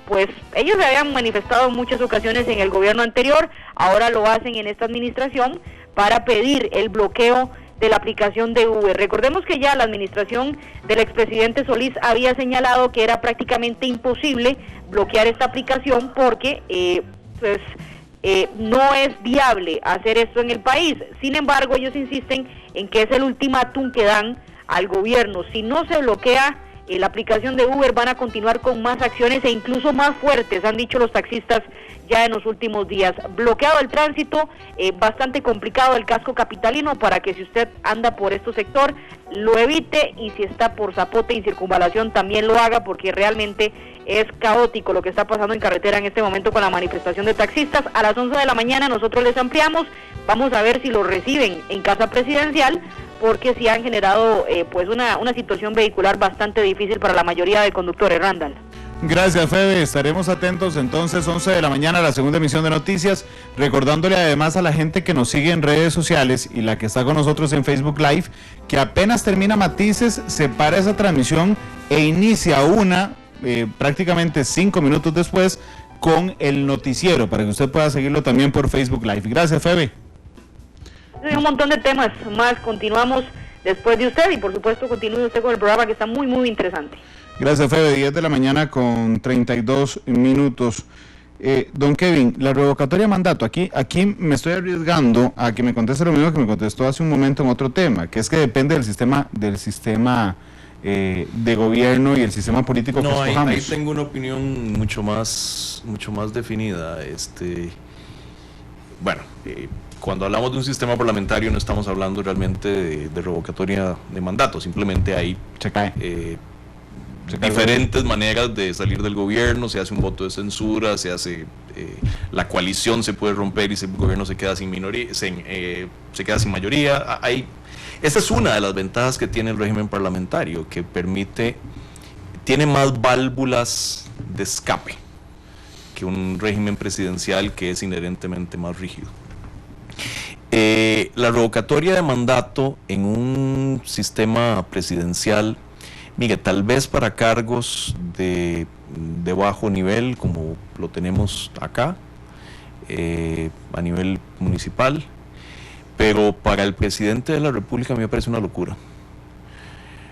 Pues ellos se habían manifestado en muchas ocasiones en el gobierno anterior, ahora lo hacen en esta administración para pedir el bloqueo de la aplicación de Uber. Recordemos que ya la administración del expresidente Solís había señalado que era prácticamente imposible bloquear esta aplicación porque no es viable hacer esto en el país. Sin embargo, ellos insisten en que es el ultimátum que dan al gobierno. Si no se bloquea la aplicación de Uber, van a continuar con más acciones e incluso más fuertes, han dicho los taxistas ya en los últimos días. Bloqueado el tránsito, bastante complicado el casco capitalino para que si usted anda por este sector lo evite, y si está por Zapote y Circunvalación también lo haga, porque realmente es caótico lo que está pasando en carretera en este momento con la manifestación de taxistas. A las 11 de la mañana nosotros les ampliamos, vamos a ver si lo reciben en Casa Presidencial, porque sí han generado pues una situación vehicular bastante difícil para la mayoría de conductores. Randall. Gracias, Febe. Estaremos atentos entonces, 11 de la mañana, a la segunda emisión de noticias, recordándole además a la gente que nos sigue en redes sociales y la que está con nosotros en Facebook Live, que apenas termina Matices, se para esa transmisión e inicia prácticamente 5 minutos después, con el noticiero, para que usted pueda seguirlo también por Facebook Live. Gracias, Febe. Hay un montón de temas más, continuamos después de usted y por supuesto continúe usted con el programa que está muy muy interesante. Gracias, Febe. 10 de la mañana con 32 minutos. Don Kevin, la revocatoria de mandato, aquí me estoy arriesgando a que me conteste lo mismo que me contestó hace un momento en otro tema, que es que depende del sistema de gobierno y el sistema político que escojamos. Ahí tengo una opinión mucho más definida. Cuando hablamos de un sistema parlamentario no estamos hablando realmente de revocatoria de mandato, simplemente hay diferentes maneras de salir del gobierno, se hace un voto de censura, la coalición se puede romper y el gobierno se queda sin mayoría. Esa es una de las ventajas que tiene el régimen parlamentario, que tiene más válvulas de escape que un régimen presidencial que es inherentemente más rígido. La revocatoria de mandato en un sistema presidencial, mire, tal vez para cargos de bajo nivel, como lo tenemos acá, a nivel municipal, pero para el presidente de la República a mí me parece una locura.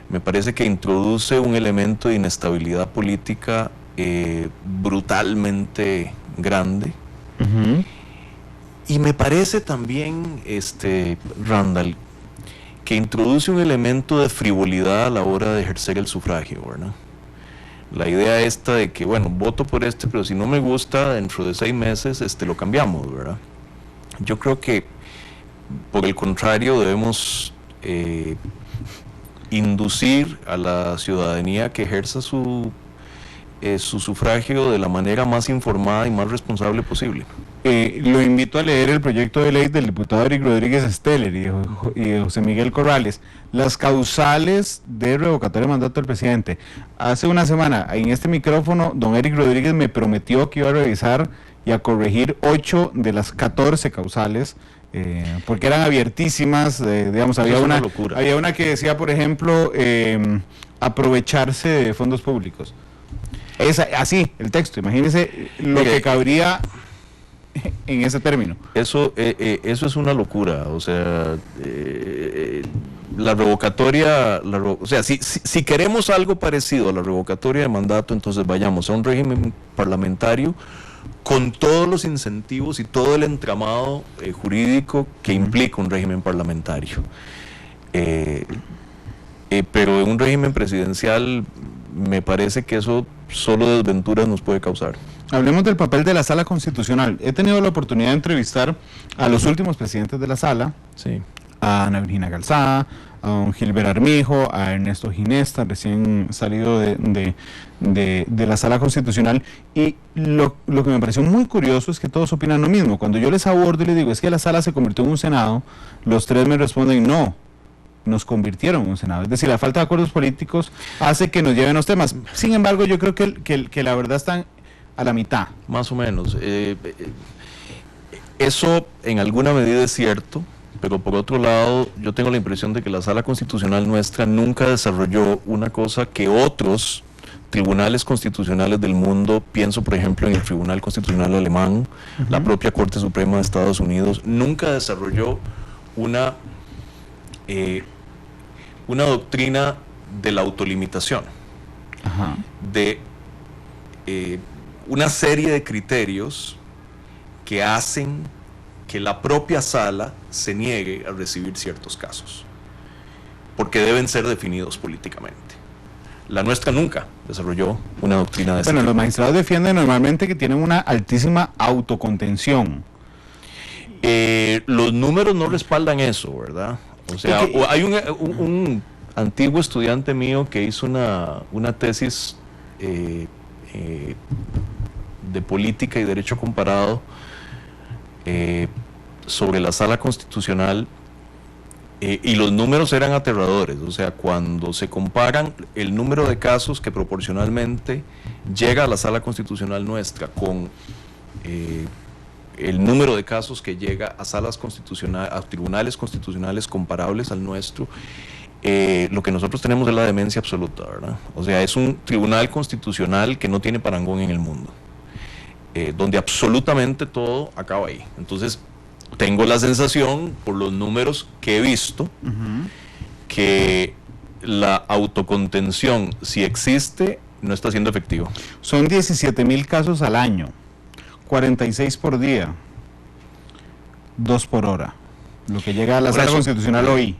Me parece que introduce un elemento de inestabilidad política brutalmente grande. Uh-huh. Y me parece también, Randall, que introduce un elemento de frivolidad a la hora de ejercer el sufragio, ¿verdad? La idea esta de que, bueno, voto por pero si no me gusta, dentro de 6 meses lo cambiamos, ¿verdad? Yo creo que, por el contrario, debemos inducir a la ciudadanía que ejerza su sufragio de la manera más informada y más responsable posible. Lo invito a leer el proyecto de ley del diputado Eric Rodríguez Steller y de José Miguel Corrales, las causales de revocatoria de mandato del presidente. Hace una semana, en este micrófono, don Eric Rodríguez me prometió que iba a revisar y a corregir 8 de las 14 causales, porque eran abiertísimas, digamos, había una que decía, por ejemplo, aprovecharse de fondos públicos. Así, el texto, imagínese lo que cabría en ese término. Eso es una locura, o sea, la revocatoria, si queremos algo parecido a la revocatoria de mandato, entonces vayamos a un régimen parlamentario con todos los incentivos y todo el entramado jurídico que implica un régimen parlamentario. Pero en un régimen presidencial me parece que eso solo desventuras nos puede causar. Hablemos del papel de la Sala Constitucional. He tenido la oportunidad de entrevistar a los últimos presidentes de la Sala. Sí. a Ana Virginia Calzada, a don Gilbert Armijo, a Ernesto Ginesta, recién salido de la Sala Constitucional, y lo que me pareció muy curioso es que todos opinan lo mismo. Cuando yo les abordo y les digo, es que la Sala se convirtió en un Senado, los tres me responden, no, nos convirtieron en un Senado. Es decir, la falta de acuerdos políticos hace que nos lleven los temas. Sin embargo, yo creo que la verdad están a la mitad. Más o menos. Eso en alguna medida es cierto, pero por otro lado, yo tengo la impresión de que la Sala Constitucional nuestra nunca desarrolló una cosa que otros tribunales constitucionales del mundo, pienso por ejemplo en el Tribunal Constitucional Alemán, la propia Corte Suprema de Estados Unidos, nunca desarrolló una doctrina de la autolimitación, de una serie de criterios que hacen que la propia sala se niegue a recibir ciertos casos, porque deben ser definidos políticamente. La nuestra nunca desarrolló una doctrina de ese tipo. Los magistrados defienden normalmente que tienen una altísima autocontención. Los números no respaldan eso, ¿verdad? O sea, hay un antiguo estudiante mío que hizo una tesis de política y derecho comparado sobre la Sala Constitucional, y los números eran aterradores. O sea, cuando se comparan el número de casos que proporcionalmente llega a la Sala Constitucional nuestra con el número de casos que llega a salas constitucionales, a tribunales constitucionales comparables al nuestro, lo que nosotros tenemos es la demencia absoluta, ¿verdad? O sea, es un tribunal constitucional que no tiene parangón en el mundo, donde absolutamente todo acaba ahí. Entonces, tengo la sensación, por los números que he visto, que la autocontención, si existe, no está siendo efectiva. Son 17,000 casos al año, 46 por día, 2 por hora, lo que llega a la Sala Constitucional hoy.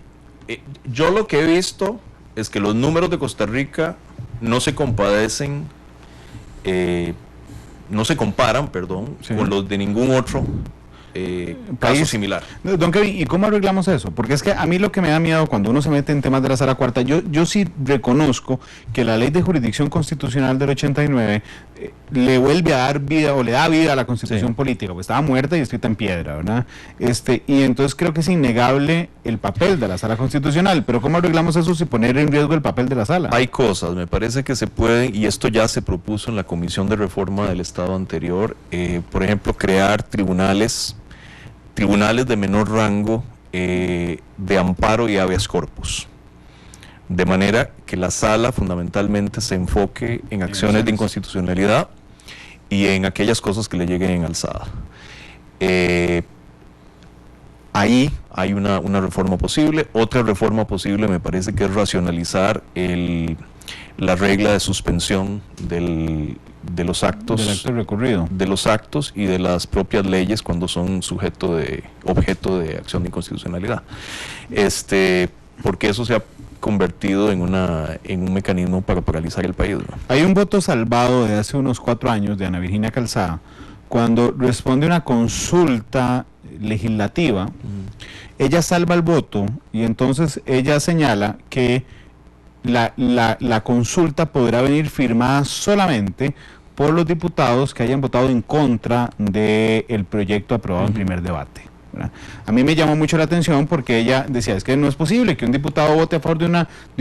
Yo lo que he visto es que los números de Costa Rica no se compadecen, no se comparan, perdón, con los de ningún otro caso similar. Don Kevin, ¿y cómo arreglamos eso? Porque es que a mí lo que me da miedo cuando uno se mete en temas de la Sala Cuarta, yo sí reconozco que la Ley de Jurisdicción Constitucional del 89 le vuelve a dar vida, o le da vida a la Constitución política, pues estaba muerta y escrita en piedra, ¿verdad? Y entonces creo que es innegable el papel de la Sala Constitucional, pero ¿cómo arreglamos eso sin poner en riesgo el papel de la Sala? Hay cosas, me parece que se pueden, y esto ya se propuso en la Comisión de Reforma del Estado anterior, por ejemplo, crear tribunales de menor rango de amparo y habeas corpus, de manera que la sala fundamentalmente se enfoque en acciones de inconstitucionalidad y en aquellas cosas que le lleguen en alzada. Ahí hay una reforma posible. Otra reforma posible me parece que es racionalizar la regla de suspensión de los actos, del acto recurrido, de los actos y de las propias leyes cuando son objeto de acción de inconstitucionalidad, porque eso se ha convertido en un mecanismo para paralizar el país, ¿no? Hay un voto salvado de hace unos 4 años de Ana Virginia Calzada, cuando responde una consulta legislativa. Ella salva el voto y entonces ella señala que la consulta podrá venir firmada solamente por los diputados que hayan votado en contra del proyecto aprobado en primer debate, ¿verdad? A mí me llamó mucho la atención porque ella decía, es que no es posible que un diputado vote a favor de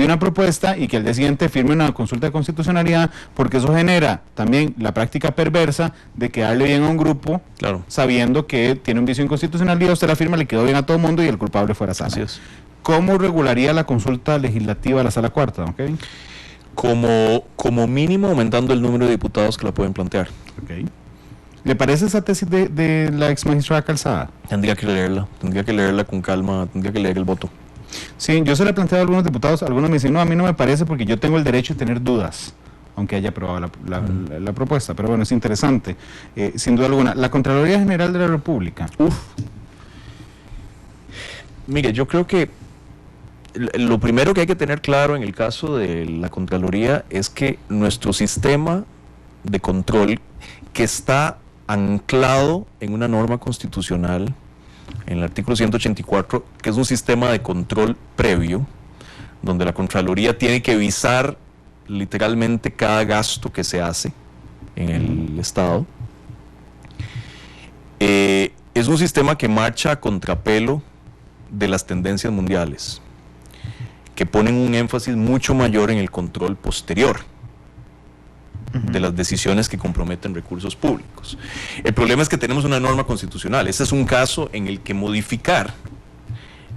una propuesta y que al día siguiente firme una consulta de constitucionalidad, porque eso genera también la práctica perversa de quedarle bien a un grupo, claro, sabiendo que tiene un vicio inconstitucional, y usted la firma, le quedó bien a todo el mundo y el culpable fuera Sala. Así es. ¿Cómo regularía la consulta legislativa a la Sala Cuarta, okay? Como mínimo aumentando el número de diputados que la pueden plantear. Okay. ¿Le parece esa tesis de la ex magistrada Calzada? Tendría que leerla con calma, tendría que leer el voto. Sí, yo se le he planteado a algunos diputados, algunos me dicen, no, a mí no me parece porque yo tengo el derecho de tener dudas, aunque haya aprobado la propuesta, pero bueno, es interesante, sin duda alguna. La Contraloría General de la República. Mire, yo creo que lo primero que hay que tener claro en el caso de la Contraloría es que nuestro sistema de control, que está anclado en una norma constitucional en el artículo 184, que es un sistema de control previo, donde la Contraloría tiene que visar literalmente cada gasto que se hace en el Estado. Es un sistema que marcha a contrapelo de las tendencias mundiales, que ponen un énfasis mucho mayor en el control posterior de las decisiones que comprometen recursos públicos. El problema es que tenemos una norma constitucional. Este es un caso en el que modificar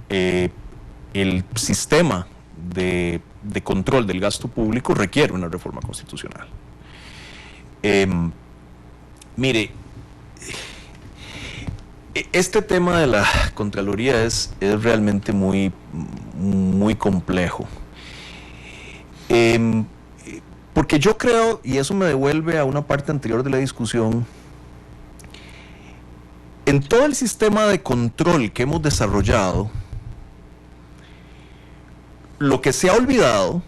el sistema de control del gasto público requiere una reforma constitucional. Mire, este tema de la Contraloría es realmente muy complejo. Porque yo creo, y eso me devuelve a una parte anterior de la discusión, en todo el sistema de control que hemos desarrollado, lo que se ha olvidado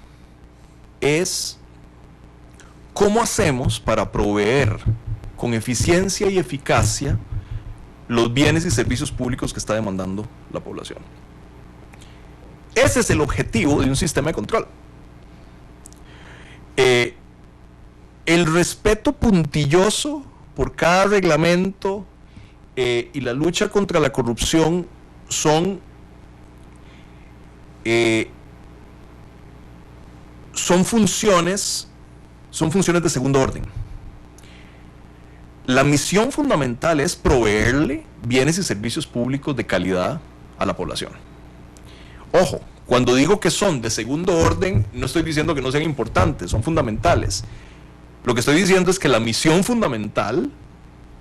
es cómo hacemos para proveer con eficiencia y eficacia los bienes y servicios públicos que está demandando la población. Ese es el objetivo de un sistema de control. El respeto puntilloso por cada reglamento y la lucha contra la corrupción son funciones de segundo orden. La misión fundamental es proveerle bienes y servicios públicos de calidad a la población. Ojo, cuando digo que son de segundo orden, no estoy diciendo que no sean importantes, son fundamentales. Lo que estoy diciendo es que la misión fundamental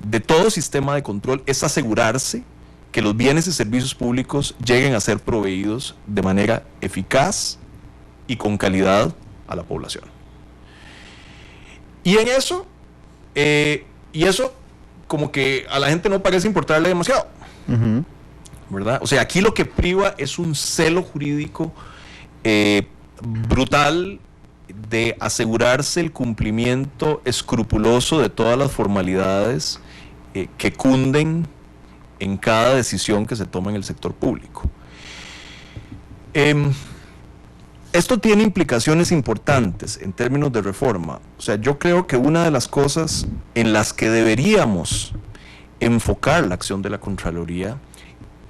de todo sistema de control es asegurarse que los bienes y servicios públicos lleguen a ser proveídos de manera eficaz y con calidad a la población. Y en eso, como que a la gente no parece importarle demasiado, ¿verdad? O sea, aquí lo que priva es un celo jurídico brutal de asegurarse el cumplimiento escrupuloso de todas las formalidades que cunden en cada decisión que se toma en el sector público. Esto tiene implicaciones importantes en términos de reforma. O sea, yo creo que una de las cosas en las que deberíamos enfocar la acción de la Contraloría,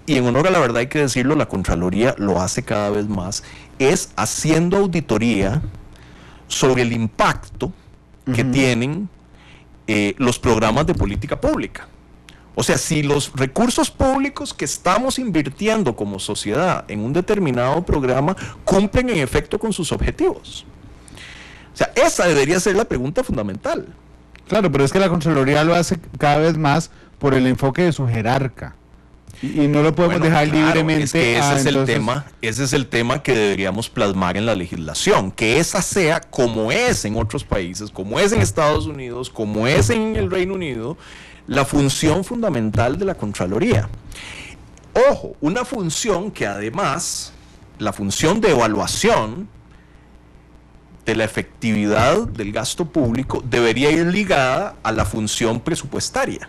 y en honor a la verdad hay que decirlo, la Contraloría lo hace cada vez más, es haciendo auditoría sobre el impacto que tienen los programas de política pública. O sea, si los recursos públicos que estamos invirtiendo como sociedad en un determinado programa cumplen en efecto con sus objetivos. O sea, esa debería ser la pregunta fundamental. Claro, pero es que la Contraloría lo hace cada vez más por el enfoque de su jerarca. Y no lo podemos dejar libremente. Es que ese es el tema que deberíamos plasmar en la legislación, que esa sea como es en otros países, como es en Estados Unidos, como es en el Reino Unido, la función fundamental de la Contraloría. Ojo, una función que además, la función de evaluación de la efectividad del gasto público debería ir ligada a la función presupuestaria.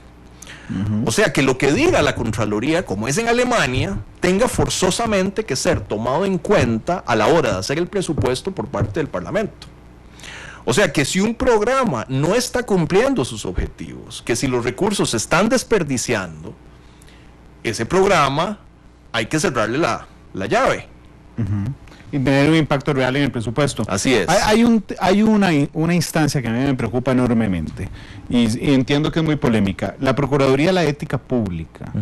O sea, que lo que diga la Contraloría, como es en Alemania, tenga forzosamente que ser tomado en cuenta a la hora de hacer el presupuesto por parte del Parlamento. O sea, que si un programa no está cumpliendo sus objetivos, que si los recursos se están desperdiciando, ese programa hay que cerrarle la llave. Y tener un impacto real en el presupuesto. Así es. Hay una instancia que a mí me preocupa enormemente y entiendo que es muy polémica. La Procuraduría de la Ética Pública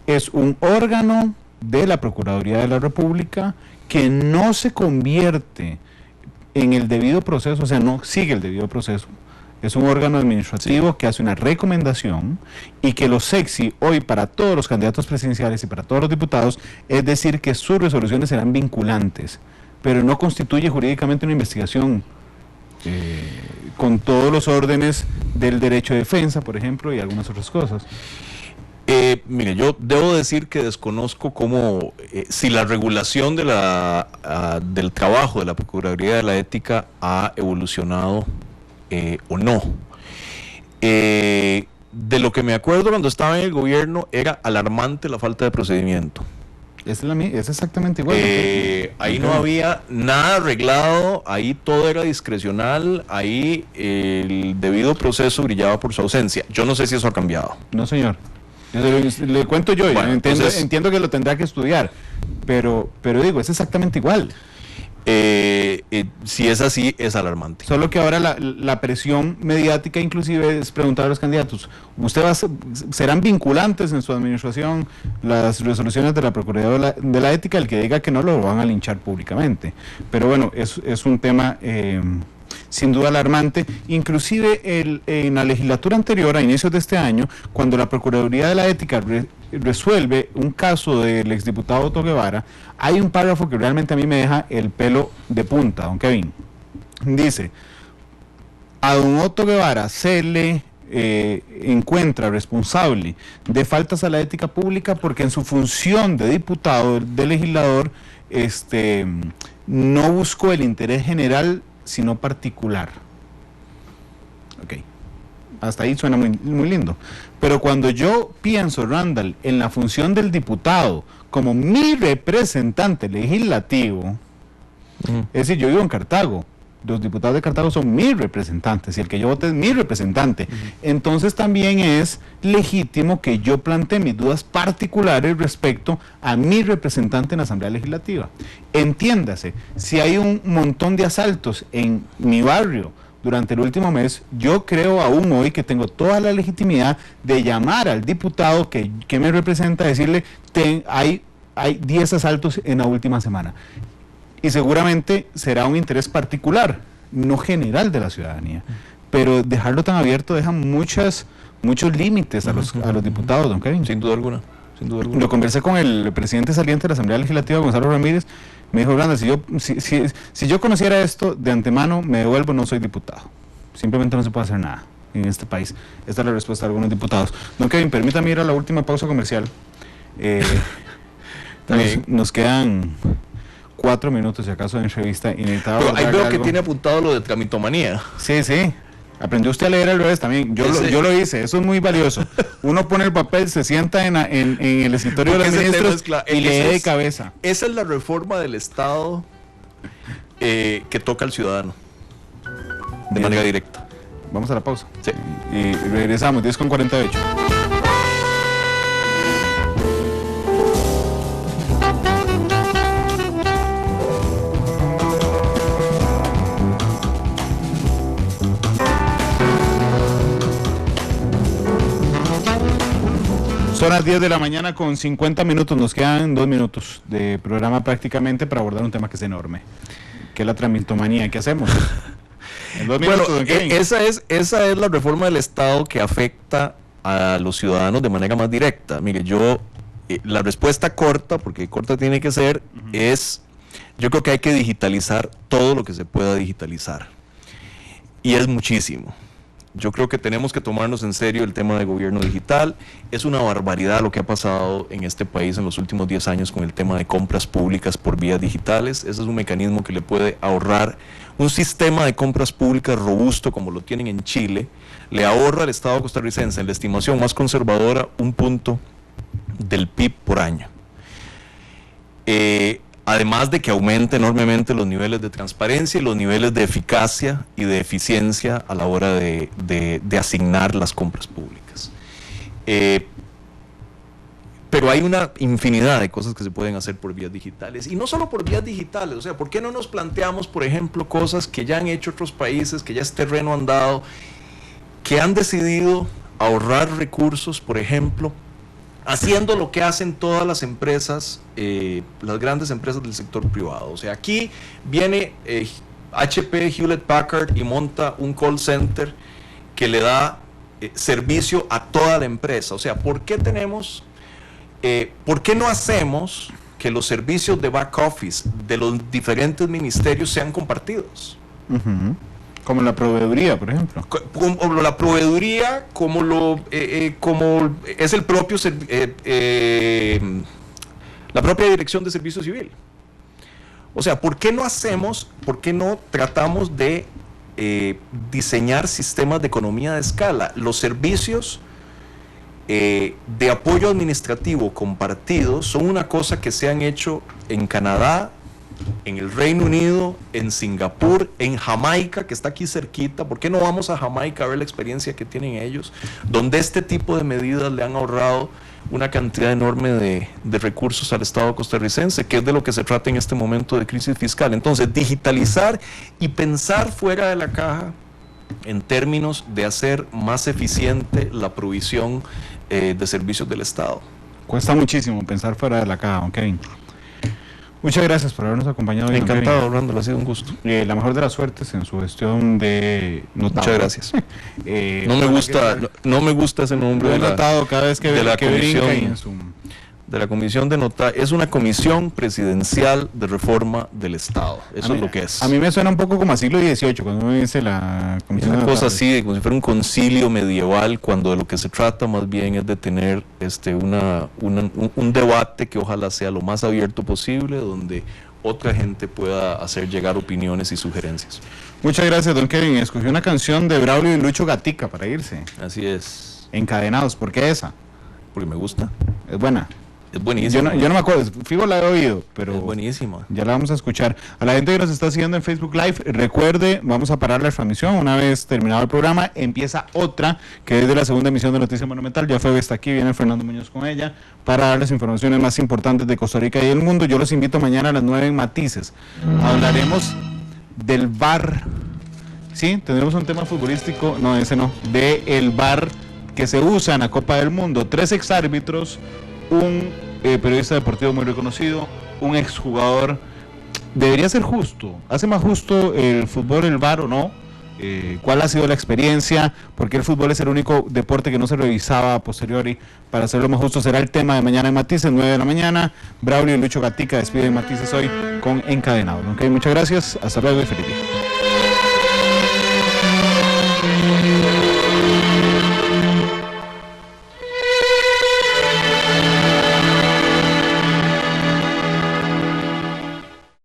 es un órgano de la Procuraduría de la República que no se convierte en el debido proceso, o sea, no sigue el debido proceso. Es un órgano administrativo que hace una recomendación y que lo sexy hoy para todos los candidatos presidenciales y para todos los diputados es decir que sus resoluciones serán vinculantes, pero no constituye jurídicamente una investigación con todos los órdenes del derecho de defensa, por ejemplo, y algunas otras cosas. Mire, yo debo decir que desconozco cómo, si la regulación de del trabajo de la Procuraduría de la Ética ha evolucionado o no. De lo que me acuerdo cuando estaba en el gobierno, era alarmante la falta de procedimiento. Es exactamente igual. Ahí no había nada arreglado, ahí todo era discrecional, ahí el debido proceso brillaba por su ausencia. Yo no sé si eso ha cambiado. No, señor. Le cuento yo, bueno, entiendo que lo tendrá que estudiar, pero digo, es exactamente igual. Si es así, es alarmante. Solo que ahora la presión mediática inclusive es preguntar a los candidatos, ¿serán vinculantes en su administración las resoluciones de la Procuraduría de la Ética? El que diga que no, lo van a linchar públicamente. Pero bueno, es un tema sin duda alarmante. Inclusive en la legislatura anterior, a inicios de este año, cuando la Procuraduría de la Ética resuelve un caso del exdiputado Otto Guevara, hay un párrafo que realmente a mí me deja el pelo de punta, don Kevin. Dice: a don Otto Guevara se le encuentra responsable de faltas a la ética pública porque en su función de diputado, de legislador, no buscó el interés general sino particular. Ok, hasta ahí suena muy, muy lindo. Pero cuando yo pienso, Randall, en la función del diputado como mi representante legislativo, es decir, yo vivo en Cartago, los diputados de Cartago son mis representantes y el que yo vote es mi representante, entonces también es legítimo que yo plantee mis dudas particulares respecto a mi representante en la Asamblea Legislativa. Entiéndase, si hay un montón de asaltos en mi barrio durante el último mes, yo creo aún hoy que tengo toda la legitimidad de llamar al diputado que me representa, decirle, hay 10 asaltos en la última semana. Y seguramente será un interés particular, no general de la ciudadanía. Pero dejarlo tan abierto deja muchos límites a los diputados, don Kevin. Sin duda alguna. Lo conversé con el presidente saliente de la Asamblea Legislativa, Gonzalo Ramírez. Me dijo: Grande, si yo conociera esto de antemano, me devuelvo, no soy diputado. Simplemente no se puede hacer nada en este país. Esta es la respuesta de algunos diputados. Don Kevin, permítame ir a la última pausa comercial. Nos quedan 4 minutos, si acaso, de entrevista. Y necesitaba pero ahí veo que tiene apuntado lo de tramitomanía. Sí. Aprendió usted a leer al revés también. Yo lo hice, eso es muy valioso. Uno pone el papel, se sienta en el escritorio de los ministros y lee de cabeza. Esa es la reforma del Estado que toca al ciudadano de manera directa. Vamos a la pausa. Sí. Y regresamos, 10:48. Son las 10 de la mañana con 50 minutos, nos quedan 2 minutos de programa prácticamente para abordar un tema que es enorme, que es la tramitomanía. ¿Qué hacemos? En 2 minutos, bueno, esa es la reforma del Estado que afecta a los ciudadanos de manera más directa. Mire, la respuesta corta, porque corta tiene que ser, yo creo que hay que digitalizar todo lo que se pueda digitalizar. Y es muchísimo. Yo creo que tenemos que tomarnos en serio el tema de gobierno digital. Es una barbaridad lo que ha pasado en este país en los últimos 10 años con el tema de compras públicas por vías digitales. Ese es un mecanismo que le puede ahorrar un sistema de compras públicas robusto como lo tienen en Chile. Le ahorra al Estado costarricense, en la estimación más conservadora, 1 punto del PIB por año. Además de que aumente enormemente los niveles de transparencia y los niveles de eficacia y de eficiencia a la hora de asignar las compras públicas. Pero hay una infinidad de cosas que se pueden hacer por vías digitales, y no solo por vías digitales. O sea, ¿por qué no nos planteamos, por ejemplo, cosas que ya han hecho otros países, que ya es terreno andado, que han decidido ahorrar recursos, por ejemplo, haciendo lo que hacen todas las empresas, las grandes empresas del sector privado? O sea, aquí viene HP, Hewlett Packard, y monta un call center que le da servicio a toda la empresa. O sea, ¿por qué no hacemos que los servicios de back office de los diferentes ministerios sean compartidos? Como la proveeduría, por ejemplo. Como la proveeduría, como es el propio la propia Dirección de Servicio Civil. O sea, ¿por qué no tratamos de diseñar sistemas de economía de escala? Los servicios de apoyo administrativo compartido son una cosa que se han hecho en Canadá, en el Reino Unido, en Singapur, en Jamaica, que está aquí cerquita. ¿Por qué no vamos a Jamaica a ver la experiencia que tienen ellos? Donde este tipo de medidas le han ahorrado una cantidad enorme de recursos al Estado costarricense, que es de lo que se trata en este momento de crisis fiscal. Entonces, digitalizar y pensar fuera de la caja en términos de hacer más eficiente la provisión de servicios del Estado. Cuesta muchísimo pensar fuera de la caja, don Kevin. Muchas gracias por habernos acompañado. Encantado, Orlando, ha sido un gusto. La mejor de las suertes en su gestión de notado. Muchas gracias. No me gusta ese nombre de notado cada vez que de la comisión brinca en su... de la comisión de notado. Es una comisión presidencial de reforma del Estado. Eso es lo que es. A mí me suena un poco como a siglo XVIII cuando uno dice la comisión. Una cosa así, como si fuera un concilio medieval, cuando de lo que se trata más bien es de tener un debate que ojalá sea lo más abierto posible, donde otra gente pueda hacer llegar opiniones y sugerencias. Muchas gracias, don Kevin. Escogió una canción de Braulio y Lucho Gatica para irse. Así es. Encadenados. ¿Por qué esa? Porque me gusta. Es buena. Es buenísima. Yo no me acuerdo, fijo la he oído, pero es buenísima. Ya la vamos a escuchar. A la gente que nos está siguiendo en Facebook Live, recuerde, vamos a parar la transmisión. Una vez terminado el programa, empieza otra, que es de la segunda emisión de Noticia Monumental. Ya Febe está aquí, viene Fernando Muñoz con ella, para darles informaciones más importantes de Costa Rica y el mundo. Yo los invito mañana a las 9 en Matices. Hablaremos del VAR. Sí, tendremos un tema futbolístico, no, ese no, del VAR que se usa en la Copa del Mundo. 3 exárbitros, un periodista deportivo muy reconocido, un exjugador. Debería ser justo. ¿Hace más justo el fútbol, el VAR o no? ¿Cuál ha sido la experiencia? ¿Por qué el fútbol es el único deporte que no se revisaba a posteriori? Para hacerlo más justo será el tema de mañana en Matices, 9 de la mañana. Braulio y Lucho Gatica despiden Matices hoy con Encadenados. Okay, muchas gracias, hasta luego y feliz día.